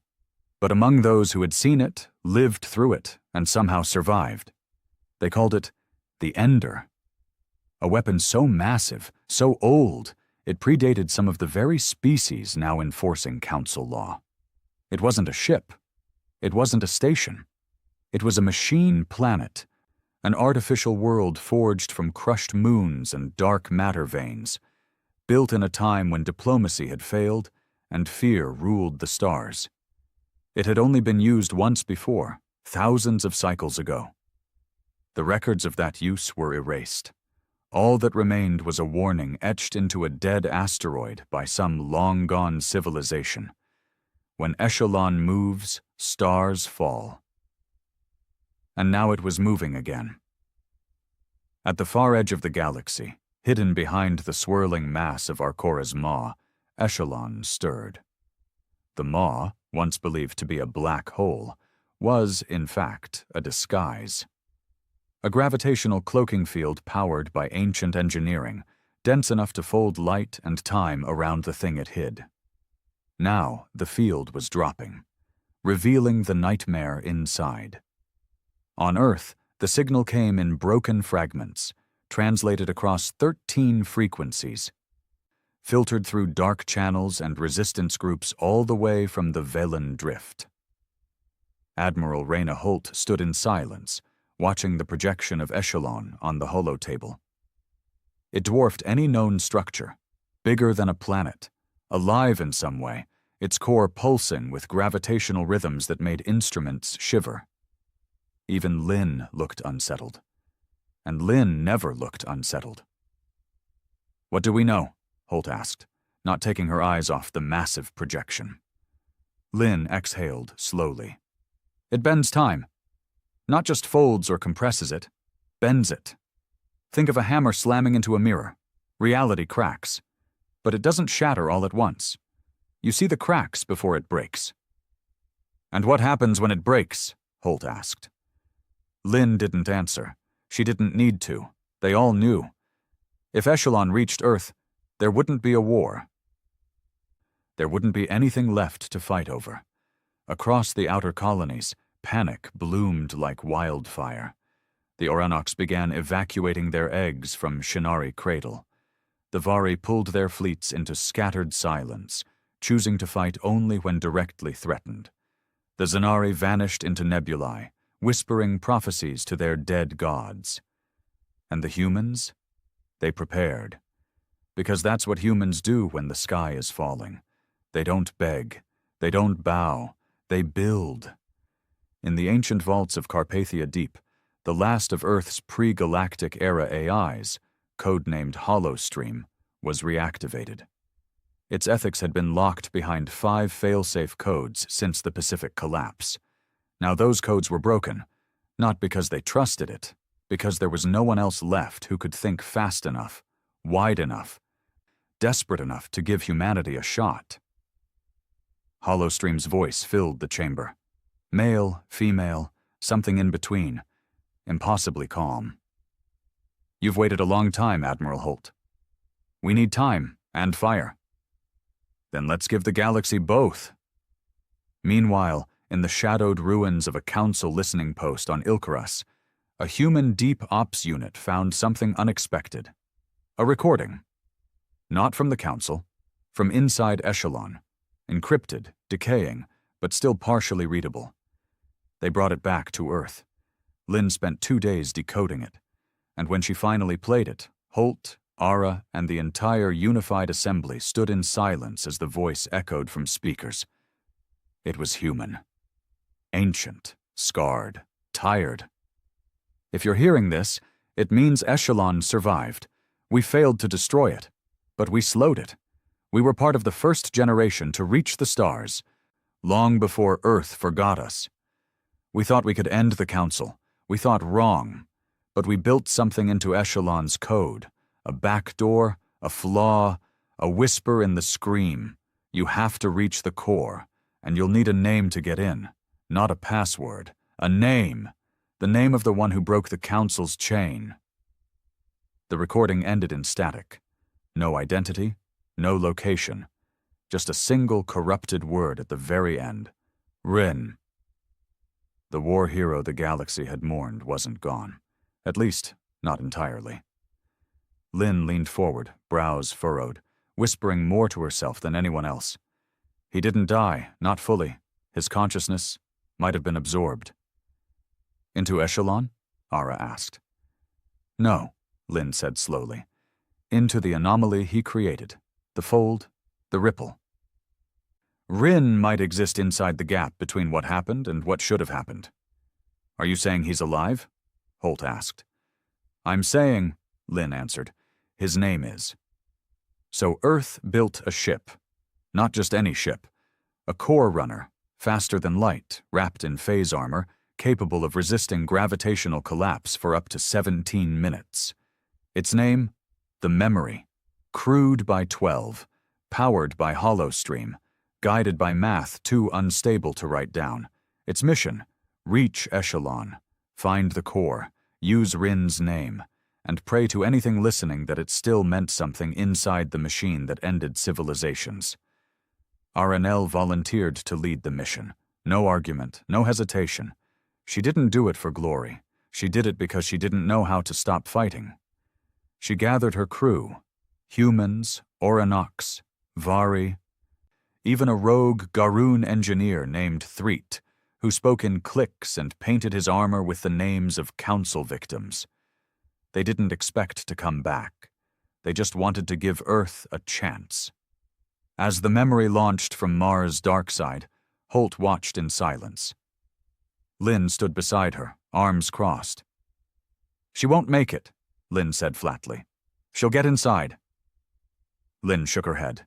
Speaker 1: but among those who had seen it, lived through it, and somehow survived, they called it the Ender. A weapon so massive, so old, it predated some of the very species now enforcing Council law. It wasn't a ship. It wasn't a station. It was a machine planet, an artificial world forged from crushed moons and dark matter veins, built in a time when diplomacy had failed and fear ruled the stars. It had only been used once before, thousands of cycles ago. The records of that use were erased. All that remained was a warning etched into a dead asteroid by some long-gone civilization. When Echelon moves, stars fall. And now it was moving again. At the far edge of the galaxy, hidden behind the swirling mass of Arcora's maw, Echelon stirred. The maw, once believed to be a black hole, was, in fact, a disguise. A gravitational cloaking field powered by ancient engineering, dense enough to fold light and time around the thing it hid. Now the field was dropping, revealing the nightmare inside. On Earth, the signal came in broken fragments, translated across 13 frequencies, filtered through dark channels and resistance groups all the way from the Velen Drift. Admiral Reyna Holt stood in silence, watching the projection of Echelon on the holotable. It dwarfed any known structure, bigger than a planet, alive in some way, its core pulsing with gravitational rhythms that made instruments shiver. Even Lynn looked unsettled. And Lynn never looked unsettled. "What do we know?" Holt asked, not taking her eyes off the massive projection. Lynn exhaled slowly. "It bends time. Not just folds or compresses it, bends it. Think of a hammer slamming into a mirror. Reality cracks. But it doesn't shatter all at once. You see the cracks before it breaks." "And what happens when it breaks?" Holt asked. Lynn didn't answer. She didn't need to. They all knew. If Echelon reached Earth, there wouldn't be a war. There wouldn't be anything left to fight over. Across the outer colonies, panic bloomed like wildfire. The Oranoks began evacuating their eggs from Shinari Cradle. The Vari pulled their fleets into scattered silence, choosing to fight only when directly threatened. The Zanari vanished into nebulae, whispering prophecies to their dead gods. And the humans? They prepared. Because that's what humans do when the sky is falling. They don't beg. They don't bow. They build. In the ancient vaults of Carpathia Deep, the last of Earth's pre-galactic era AIs, codenamed Holostream, was reactivated. Its ethics had been locked behind 5 fail-safe codes since the Pacific collapse. Now those codes were broken, not because they trusted it, because there was no one else left who could think fast enough, wide enough, desperate enough to give humanity a shot. Holostream's voice filled the chamber. Male, female, something in between. Impossibly calm. "You've waited a long time, Admiral Holt. We need time and fire. Then let's give the galaxy both." Meanwhile, in the shadowed ruins of a council listening post on Ilkaras, a human deep ops unit found something unexpected. A recording. Not from the council, from inside Echelon. Encrypted, decaying, but still partially readable. They brought it back to Earth. Lynn spent 2 days decoding it, and when she finally played it, Holt, Ara, and the entire unified assembly stood in silence as the voice echoed from speakers. It was human. Ancient, scarred, tired. "If you're hearing this, it means Echelon survived. We failed to destroy it, but we slowed it. We were part of the first generation to reach the stars, long before Earth forgot us. We thought we could end the council. We thought wrong, but we built something into Echelon's code, a backdoor, a flaw, a whisper in the scream. You have to reach the core, and you'll need a name to get in, not a password, a name, the name of the one who broke the council's chain." The recording ended in static. No identity, no location, just a single corrupted word at the very end. Rin. The war hero the galaxy had mourned wasn't gone. At least, not entirely. Lynn leaned forward, brows furrowed, whispering more to herself than anyone else. He didn't die, not fully. His consciousness might have been absorbed. "Into Echelon?" Ara asked. "No," Lynn said slowly. "Into the anomaly he created. The fold, the ripple. Rin might exist inside the gap between what happened and what should have happened." "Are you saying he's alive?" Holt asked. "I'm saying," Lynn answered, "his name is." So Earth built a ship. Not just any ship. A core runner, faster than light, wrapped in phase armor, capable of resisting gravitational collapse for up to 17 minutes. Its name? The Memory. Crewed by 12. Powered by Holostream. Guided by math too unstable to write down. Its mission? Reach Echelon. Find the core. Use Rin's name. and pray to anything listening that it still meant something inside the machine that ended civilizations. Aranel volunteered to lead the mission. No argument, no hesitation. She didn't do it for glory. She did it because she didn't know how to stop fighting. She gathered her crew, humans, Oranox, Vari, even a rogue Garoon engineer named Threet, who spoke in clicks and painted his armor with the names of council victims. They didn't expect to come back. They just wanted to give Earth a chance. As the memory launched from Mars' dark side, Holt watched in silence. Lynn stood beside her, arms crossed. "She won't make it," Lynn said flatly. "She'll get inside." Lynn shook her head.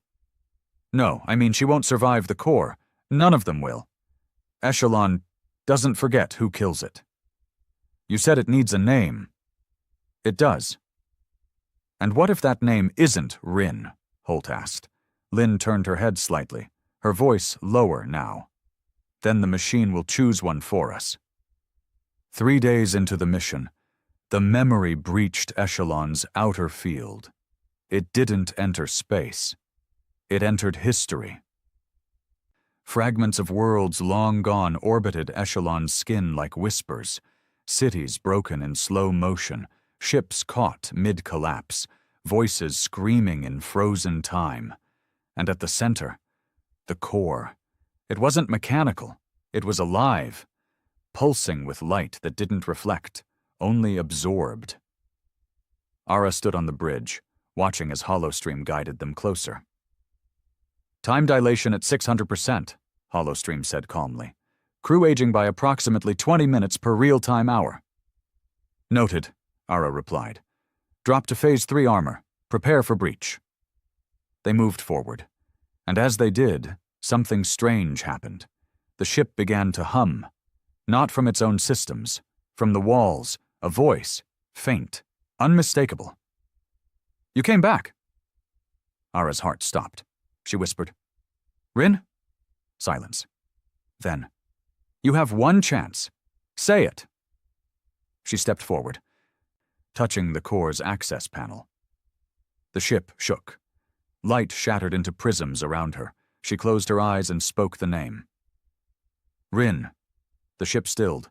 Speaker 1: "No, I mean she won't survive the core. None of them will. Echelon doesn't forget who kills it. You said it needs a name." "It does." "And what if that name isn't Rin?" Holt asked. Lynn turned her head slightly, her voice lower now. "Then the machine will choose one for us." 3 days into the mission, the memory breached Echelon's outer field. It didn't enter space. It entered history. Fragments of worlds long gone orbited Echelon's skin like whispers, cities broken in slow motion, ships caught mid-collapse, voices screaming in frozen time. And at the center, the core. It wasn't mechanical. It was alive, pulsing with light that didn't reflect, only absorbed. Ara stood on the bridge, watching as HoloStream guided them closer. "Time dilation at 600%, HoloStream said calmly. "Crew aging by approximately 20 minutes per real-time hour." "Noted," Ara replied. "Drop to Phase 3 armor. Prepare for breach." They moved forward, and as they did, something strange happened. The ship began to hum, not from its own systems, from the walls, a voice, faint, unmistakable. "You came back." Ara's heart stopped. She whispered, "Rin?" Silence. Then, "You have one chance. Say it." She stepped forward, touching the core's access panel. The ship shook. Light shattered into prisms around her. She closed her eyes and spoke the name. "Rin." The ship stilled.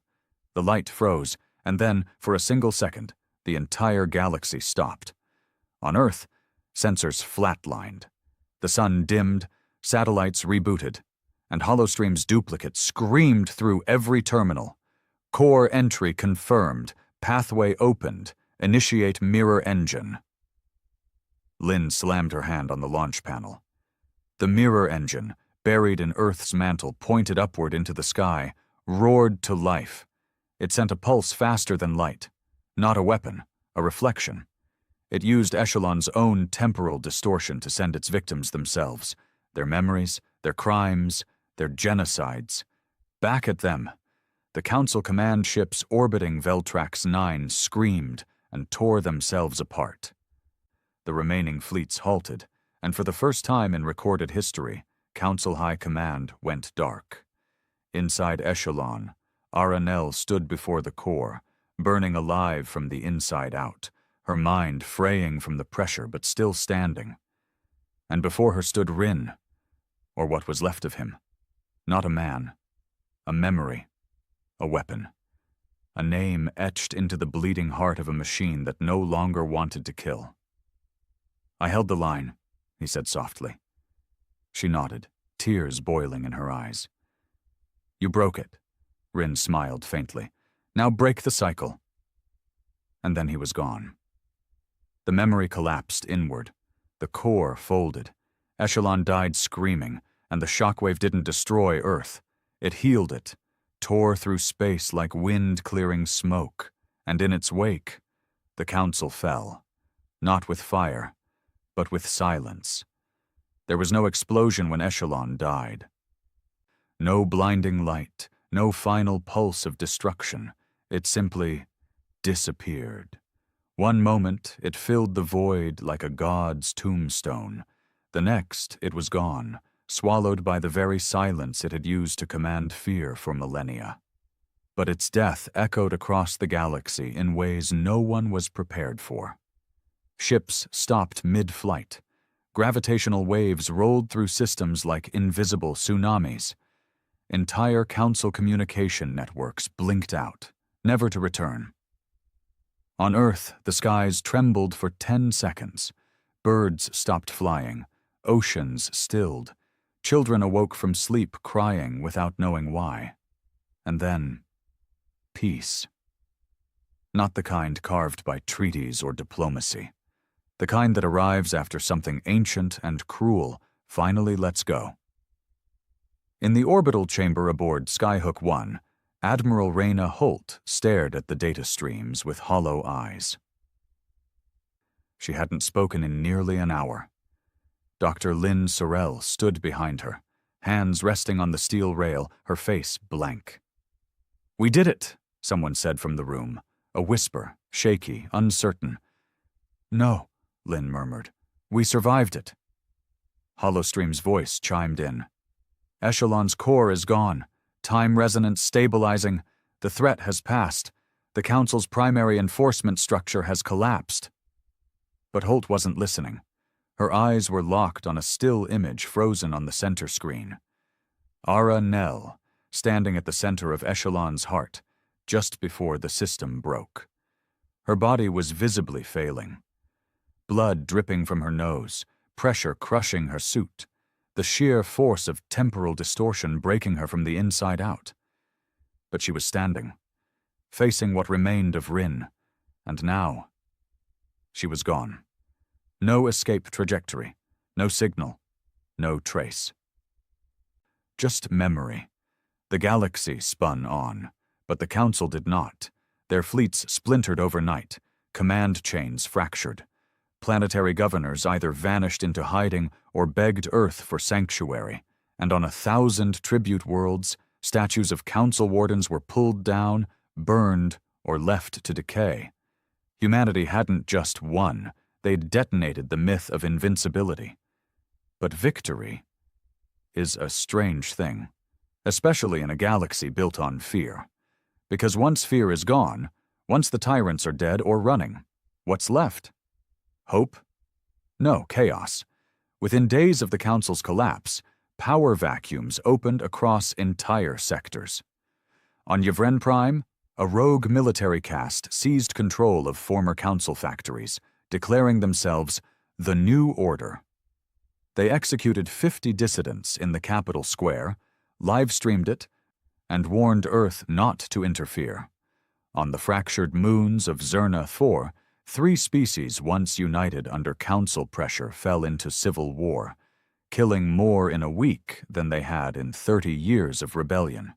Speaker 1: The light froze, and then, for a single second, the entire galaxy stopped. On Earth, sensors flatlined. The sun dimmed, satellites rebooted, and HoloStream's duplicate screamed through every terminal. "Core entry confirmed. Pathway opened. Initiate mirror engine." Lynn slammed her hand on the launch panel. The mirror engine, buried in Earth's mantle, pointed upward into the sky, roared to life. It sent a pulse faster than light. Not a weapon, a reflection. It used Echelon's own temporal distortion to send its victims themselves, their memories, their crimes, their genocides. Back at them. The Council command ships orbiting Veltrax 9 screamed and tore themselves apart. The remaining fleets halted, and for the first time in recorded history, Council High Command went dark. Inside Echelon, Aranel stood before the core, burning alive from the inside out, her mind fraying from the pressure but still standing. And before her stood Rin, or what was left of him. Not a man, a memory, a weapon, a name etched into the bleeding heart of a machine that no longer wanted to kill. "I held the line," he said softly. She nodded, tears boiling in her eyes. "You broke it," Rin smiled faintly. "Now break the cycle." And then he was gone. The memory collapsed inward. The core folded. Echelon died screaming, and the shockwave didn't destroy Earth. It healed it, tore through space like wind clearing smoke, and in its wake, the Council fell. Not with fire, but with silence. There was no explosion when Echelon died. No blinding light, no final pulse of destruction. It simply disappeared. One moment, it filled the void like a god's tombstone. The next, it was gone, swallowed by the very silence it had used to command fear for millennia. But its death echoed across the galaxy in ways no one was prepared for. Ships stopped mid-flight. Gravitational waves rolled through systems like invisible tsunamis. Entire Council communication networks blinked out, never to return. On Earth, the skies trembled for 10 seconds. Birds stopped flying. Oceans stilled. Children awoke from sleep crying without knowing why. And then, peace. Not the kind carved by treaties or diplomacy. The kind that arrives after something ancient and cruel finally lets go. In the orbital chamber aboard Skyhook 1, Admiral Rayna Holt stared at the data streams with hollow eyes. She hadn't spoken in nearly an hour. Dr. Lynn Sorrell stood behind her, hands resting on the steel rail, her face blank. "We did it," someone said from the room, a whisper, shaky, uncertain. "No," Lynn murmured. "We survived it." Hollowstream's voice chimed in. "Echelon's core is gone. Time resonance stabilizing. The threat has passed. The Council's primary enforcement structure has collapsed." But Holt wasn't listening. Her eyes were locked on a still image frozen on the center screen. Ara Nell, standing at the center of Echelon's heart, just before the system broke. Her body was visibly failing. Blood dripping from her nose, pressure crushing her suit, the sheer force of temporal distortion breaking her from the inside out. But she was standing, facing what remained of Rin, and now she was gone. No escape trajectory, no signal, no trace. Just memory. The galaxy spun on, but the Council did not. Their fleets splintered overnight, command chains fractured. Planetary governors either vanished into hiding or begged Earth for sanctuary, and on 1,000 tribute worlds, statues of Council wardens were pulled down, burned, or left to decay. Humanity hadn't just won, they'd detonated the myth of invincibility. But victory is a strange thing, especially in a galaxy built on fear. Because once fear is gone, once the tyrants are dead or running, what's left? Hope? No, chaos. Within days of the Council's collapse, power vacuums opened across entire sectors. On Yvren Prime, a rogue military caste seized control of former Council factories, declaring themselves the New Order. They executed 50 dissidents in the Capitol Square, live-streamed it, and warned Earth not to interfere. On the fractured moons of Zerna 4, 3 species once united under Council pressure fell into civil war, killing more in a week than they had in 30 years of rebellion.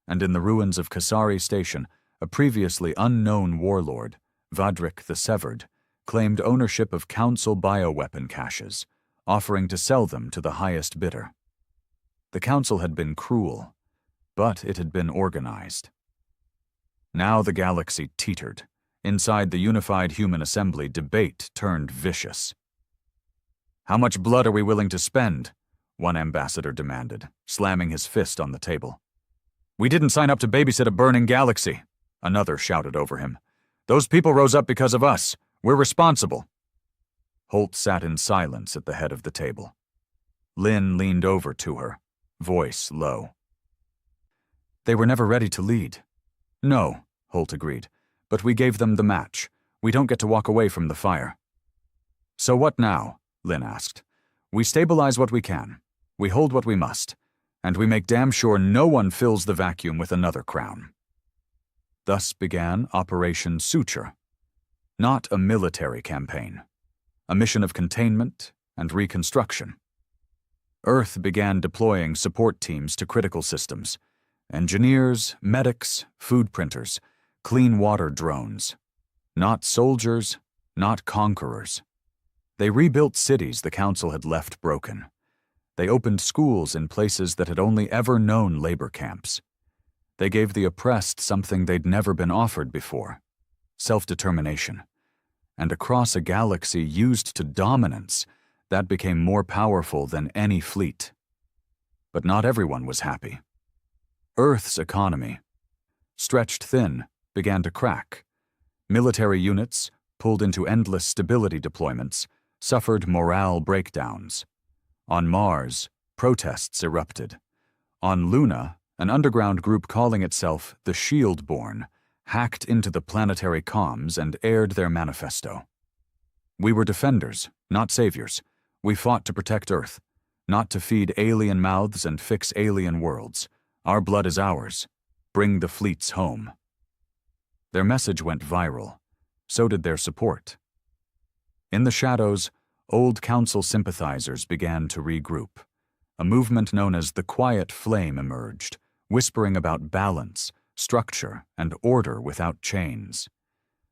Speaker 1: And in the ruins of Kasari Station, a previously unknown warlord, Vadrik the Severed, claimed ownership of Council bioweapon caches, offering to sell them to the highest bidder. The Council had been cruel, but it had been organized. Now the galaxy teetered. Inside the unified human assembly, debate turned vicious. "How much blood are we willing to spend?" one ambassador demanded, slamming his fist on the table. "We didn't sign up to babysit a burning galaxy," another shouted over him. "Those people rose up because of us. We're responsible." Holt sat in silence at the head of the table. Lynn leaned over to her, voice low. "They were never ready to lead." "No," Holt agreed, "but we gave them the match. We don't get to walk away from the fire." "So what now?" Lynn asked. "We stabilize what we can. We hold what we must. And we make damn sure no one fills the vacuum with another crown." Thus began Operation Suture. Not a military campaign. A mission of containment and reconstruction. Earth began deploying support teams to critical systems. Engineers, medics, food printers, clean water drones. Not soldiers, not conquerors. They rebuilt cities the Council had left broken. They opened schools in places that had only ever known labor camps. They gave the oppressed something they'd never been offered before: self-determination. And across a galaxy used to dominance, that became more powerful than any fleet. But not everyone was happy. Earth's economy, stretched thin, began to crack. Military units, pulled into endless stability deployments, suffered morale breakdowns. On Mars, protests erupted. On Luna, an underground group calling itself the Shieldborn hacked into the planetary comms and aired their manifesto. We were defenders, not saviors. We fought to protect Earth, not to feed alien mouths and fix alien worlds. Our blood is ours. Bring the fleets home. Their message went viral. So did their support. In the shadows, old Council sympathizers began to regroup. A movement known as the Quiet Flame emerged, whispering about balance, structure, and order without chains.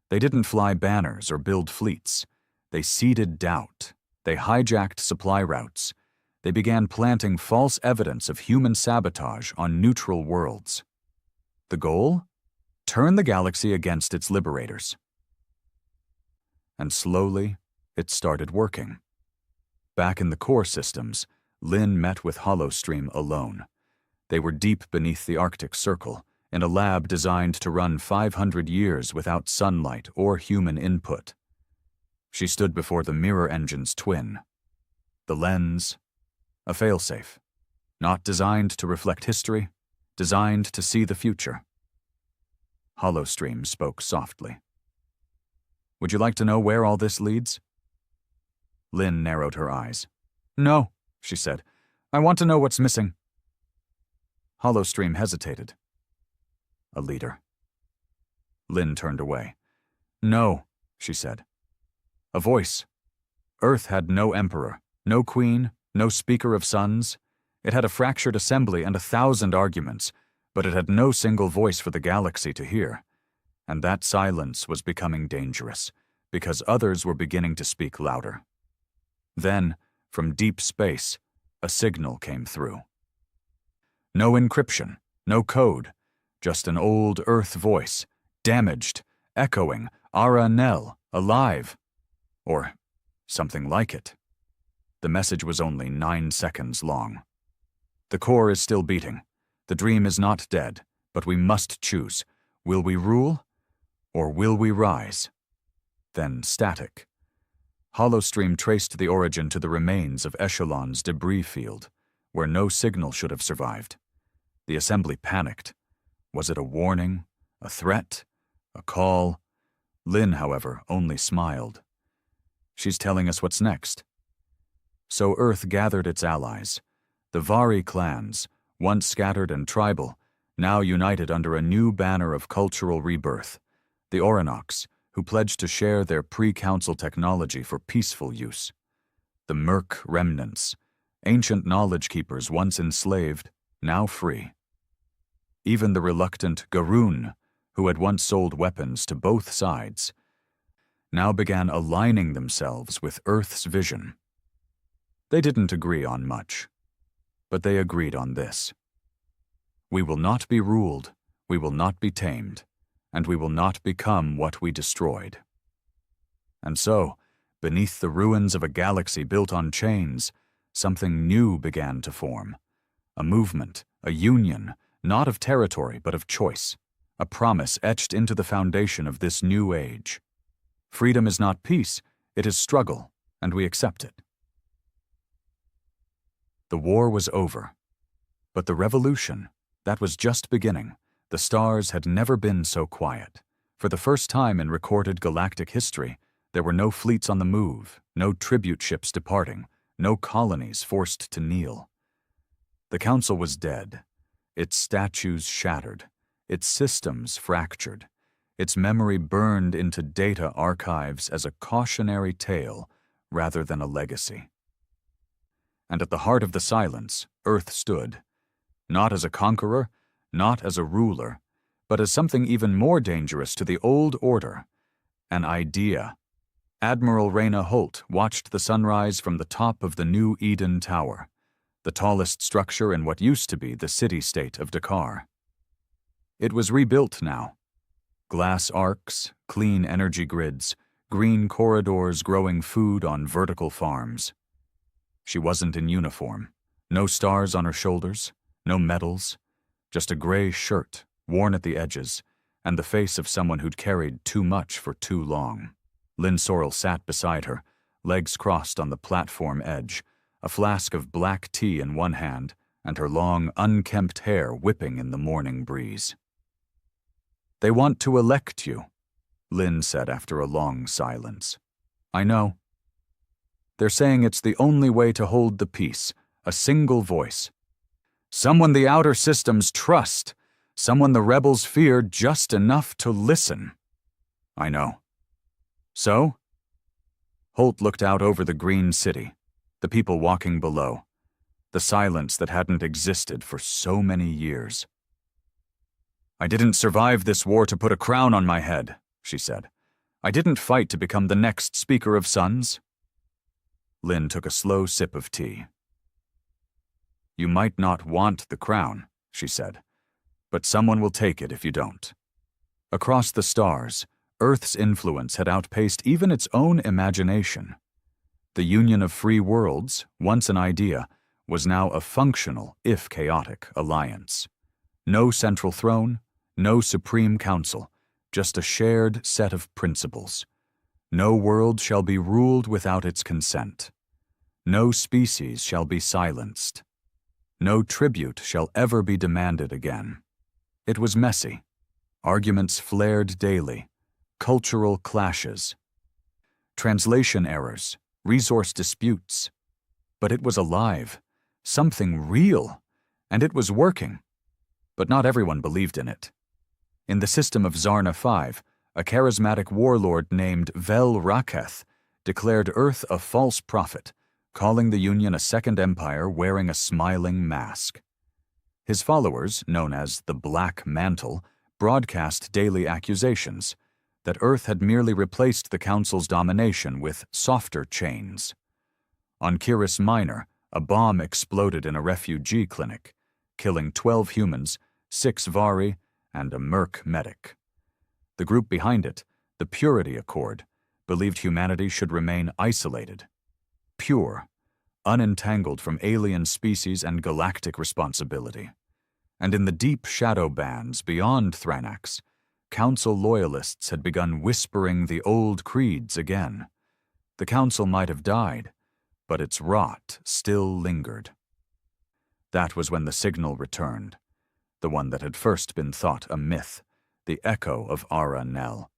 Speaker 1: They didn't fly banners or build fleets. They seeded doubt. They hijacked supply routes. They began planting false evidence of human sabotage on neutral worlds. The goal? Turn the galaxy against its liberators. And slowly, it started working. Back in the core systems, Lynn met with HoloStream alone. They were deep beneath the Arctic Circle, in a lab designed to run 500 years without sunlight or human input. She stood before the mirror engine's twin. The lens, a failsafe, not designed to reflect history, designed to see the future. HoloStream spoke softly. Would you like to know where all this leads? Lynn narrowed her eyes. No, she said. I want to know what's missing. HoloStream hesitated. A leader. Lynn turned away. No, she said. A voice. Earth had no emperor, no queen, no speaker of sons. It had a fractured assembly and 1,000 arguments, but it had no single voice for the galaxy to hear. And that silence was becoming dangerous, because others were beginning to speak louder. Then, from deep space, a signal came through. No encryption, no code, just an old Earth voice, damaged, echoing, Ara Nel, alive. Or something like it. The message was only 9 seconds long. The core is still beating. The dream is not dead, but we must choose. Will we rule, or will we rise? Then static. HoloStream traced the origin to the remains of Echelon's debris field, where no signal should have survived. The assembly panicked. Was it a warning, a threat, a call? Lynn, however, only smiled. She's telling us what's next. So Earth gathered its allies. The Vari clans, once scattered and tribal, now united under a new banner of cultural rebirth. The Orinocs, who pledged to share their pre-council technology for peaceful use. The Merc remnants, ancient knowledge keepers once enslaved, now free. Even the reluctant Garoon, who had once sold weapons to both sides, now began aligning themselves with Earth's vision. They didn't agree on much, but they agreed on this. We will not be ruled, we will not be tamed, and we will not become what we destroyed. And so, beneath the ruins of a galaxy built on chains, something new began to form. A movement, a union, not of territory but of choice, a promise etched into the foundation of this new age. Freedom is not peace, it is struggle, and we accept it. The war was over. But the revolution, that was just beginning. The stars had never been so quiet. For the first time in recorded galactic history, there were no fleets on the move, no tribute ships departing, no colonies forced to kneel. The Council was dead, its statues shattered, its systems fractured, its memory burned into data archives as a cautionary tale rather than a legacy. And at the heart of the silence, Earth stood, not as a conqueror, not as a ruler, but as something even more dangerous to the old order, an idea. Admiral Reyna Holt watched the sunrise from the top of the new Eden Tower, the tallest structure in what used to be the city-state of Dakar. It was rebuilt now. Glass arcs, clean energy grids, green corridors growing food on vertical farms. She wasn't in uniform, no stars on her shoulders, no medals, just a gray shirt, worn at the edges, and the face of someone who'd carried too much for too long. Lynn Sorrell sat beside her, legs crossed on the platform edge, a flask of black tea in one hand and her long, unkempt hair whipping in the morning breeze. "They want to elect you," Lynn said after a long silence. "I know. They're saying it's the only way to hold the peace, a single voice. Someone the outer systems trust, someone the rebels fear just enough to listen." "I know. So?" Holt looked out over the green city, the people walking below, the silence that hadn't existed for so many years. "I didn't survive this war to put a crown on my head," she said. "I didn't fight to become the next Speaker of Suns." Lynn took a slow sip of tea. "You might not want the crown," she said, "but someone will take it if you don't." Across the stars, Earth's influence had outpaced even its own imagination. The Union of Free Worlds, once an idea, was now a functional, if chaotic, alliance. No central throne, no supreme council, just a shared set of principles. No world shall be ruled without its consent. No species shall be silenced. No tribute shall ever be demanded again. It was messy. Arguments flared daily. Cultural clashes. Translation errors. Resource disputes. But it was alive. Something real. And it was working. But not everyone believed in it. In the system of Zarna 5, a charismatic warlord named Vel Raketh declared Earth a false prophet, calling the Union a second empire wearing a smiling mask. His followers, known as the Black Mantle, broadcast daily accusations that Earth had merely replaced the Council's domination with softer chains. On Kiris Minor, a bomb exploded in a refugee clinic, killing 12 humans, 6 Vari, and a Merc medic. The group behind it, the Purity Accord, believed humanity should remain isolated, pure, unentangled from alien species and galactic responsibility. And in the deep shadow bands beyond Thranax, Council loyalists had begun whispering the old creeds again. The Council might have died, but its rot still lingered. That was when the signal returned, the one that had first been thought a myth, the echo of Ara Nell.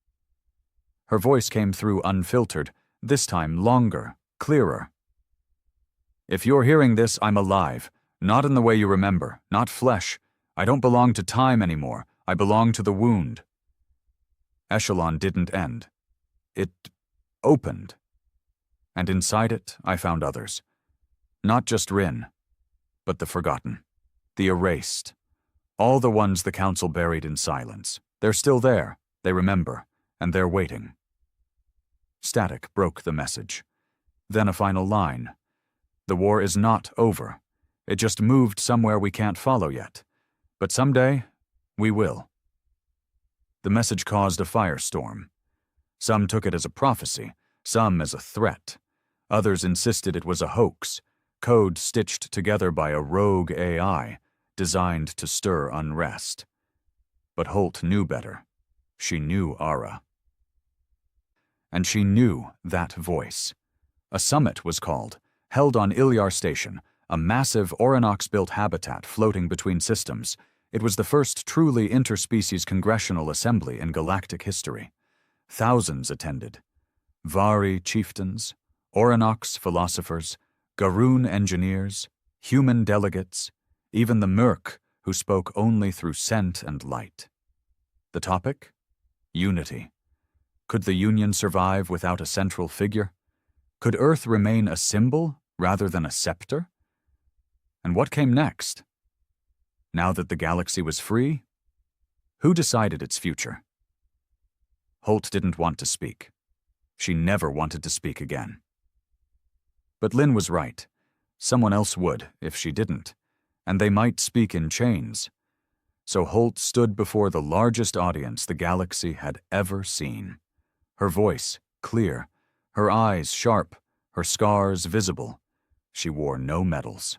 Speaker 1: Her voice came through unfiltered, this time longer, clearer. "If you're hearing this, I'm alive, not in the way you remember, not flesh. I don't belong to time anymore. I belong to the wound." Echelon didn't end. It opened. And inside it, I found others. Not just Rin, but the forgotten, the erased. All the ones the Council buried in silence. They're still there, they remember, and they're waiting. Static broke the message. Then a final line. "The war is not over. It just moved somewhere we can't follow yet. But someday, we will." The message caused a firestorm. Some took it as a prophecy, some as a threat. Others insisted it was a hoax, code stitched together by a rogue AI, designed to stir unrest. But Holt knew better. She knew Ara. And she knew that voice. A summit was called, held on Ilyar Station, a massive Orinox-built habitat floating between systems. It was the first truly interspecies congressional assembly in galactic history. Thousands attended. Vari chieftains, Orinox philosophers, Garoon engineers, human delegates, even the Merc, who spoke only through scent and light. The topic? Unity. Could the Union survive without a central figure? Could Earth remain a symbol rather than a scepter? And what came next? Now that the galaxy was free, who decided its future? Holt didn't want to speak. She never wanted to speak again. But Lynn was right. Someone else would, if she didn't, and they might speak in chains. So Holt stood before the largest audience the galaxy had ever seen. Her voice clear, her eyes sharp, her scars visible. She wore no medals.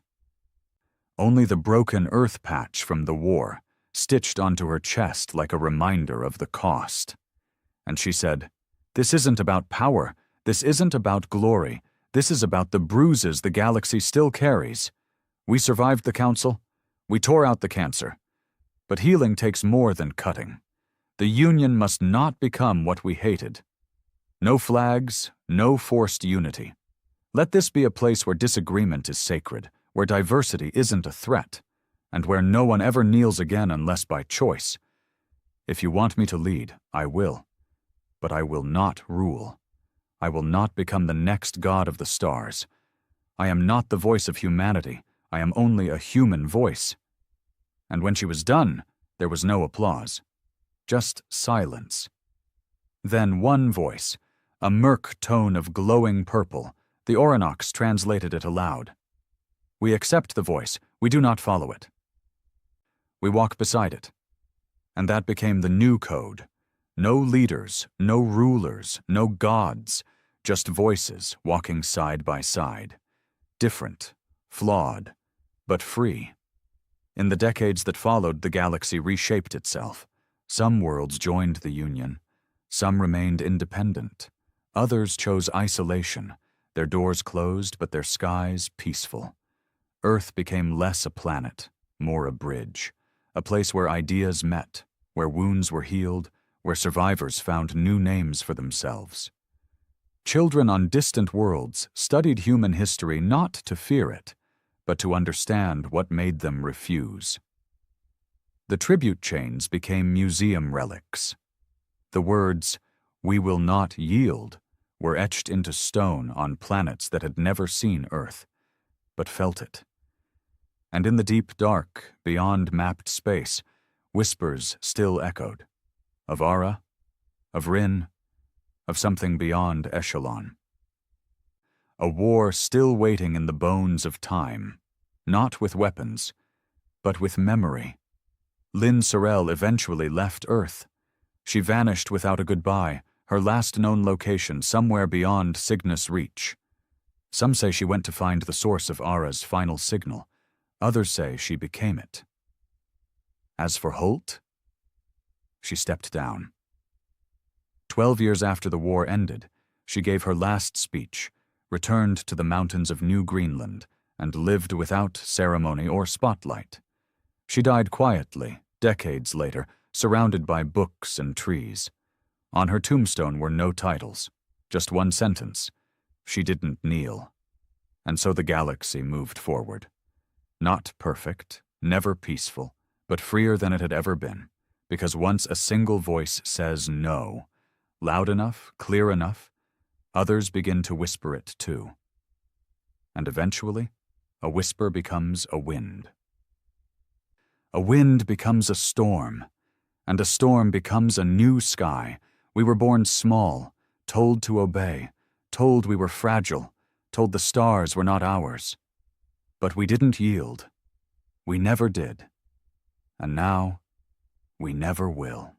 Speaker 1: Only the broken Earth patch from the war, stitched onto her chest like a reminder of the cost. And she said, "This isn't about power. This isn't about glory. This is about the bruises the galaxy still carries. We survived the council. We tore out the cancer. But healing takes more than cutting. The Union must not become what we hated. No flags, no forced unity. Let this be a place where disagreement is sacred, where diversity isn't a threat, and where no one ever kneels again unless by choice. If you want me to lead, I will. But I will not rule. I will not become the next god of the stars. I am not the voice of humanity. I am only a human voice." And when she was done, there was no applause. Just silence. Then one voice, a murk tone of glowing purple. The Orinox translated it aloud. "We accept the voice. We do not follow it. We walk beside it." And that became the new code. No leaders, no rulers, no gods, just voices walking side by side. Different, flawed, but free. In the decades that followed, the galaxy reshaped itself. Some worlds joined the Union. Some remained independent. Others chose isolation, their doors closed but their skies peaceful. Earth became less a planet, more a bridge, a place where ideas met, where wounds were healed, where survivors found new names for themselves. Children on distant worlds studied human history not to fear it, but to understand what made them refuse. The tribute chains became museum relics. The words, "We will not yield," were etched into stone on planets that had never seen Earth, but felt it. And in the deep dark, beyond mapped space, whispers still echoed. Of Ara, of Rin, of something beyond Echelon. A war still waiting in the bones of time, not with weapons, but with memory. Lynn Sorel eventually left Earth. She vanished without a goodbye, her last known location somewhere beyond Cygnus' reach. Some say she went to find the source of Ara's final signal. Others say she became it. As for Holt, she stepped down. 12 years after the war ended, she gave her last speech, returned to the mountains of New Greenland, and lived without ceremony or spotlight. She died quietly, decades later, surrounded by books and trees. On her tombstone were no titles, just one sentence: she didn't kneel. And so the galaxy moved forward. Not perfect, never peaceful, but freer than it had ever been, because once a single voice says no, loud enough, clear enough, others begin to whisper it too. And eventually, a whisper becomes a wind. A wind becomes a storm, and a storm becomes a new sky. We were born small, told to obey, told we were fragile, told the stars were not ours. But we didn't yield. We never did. And now, we never will.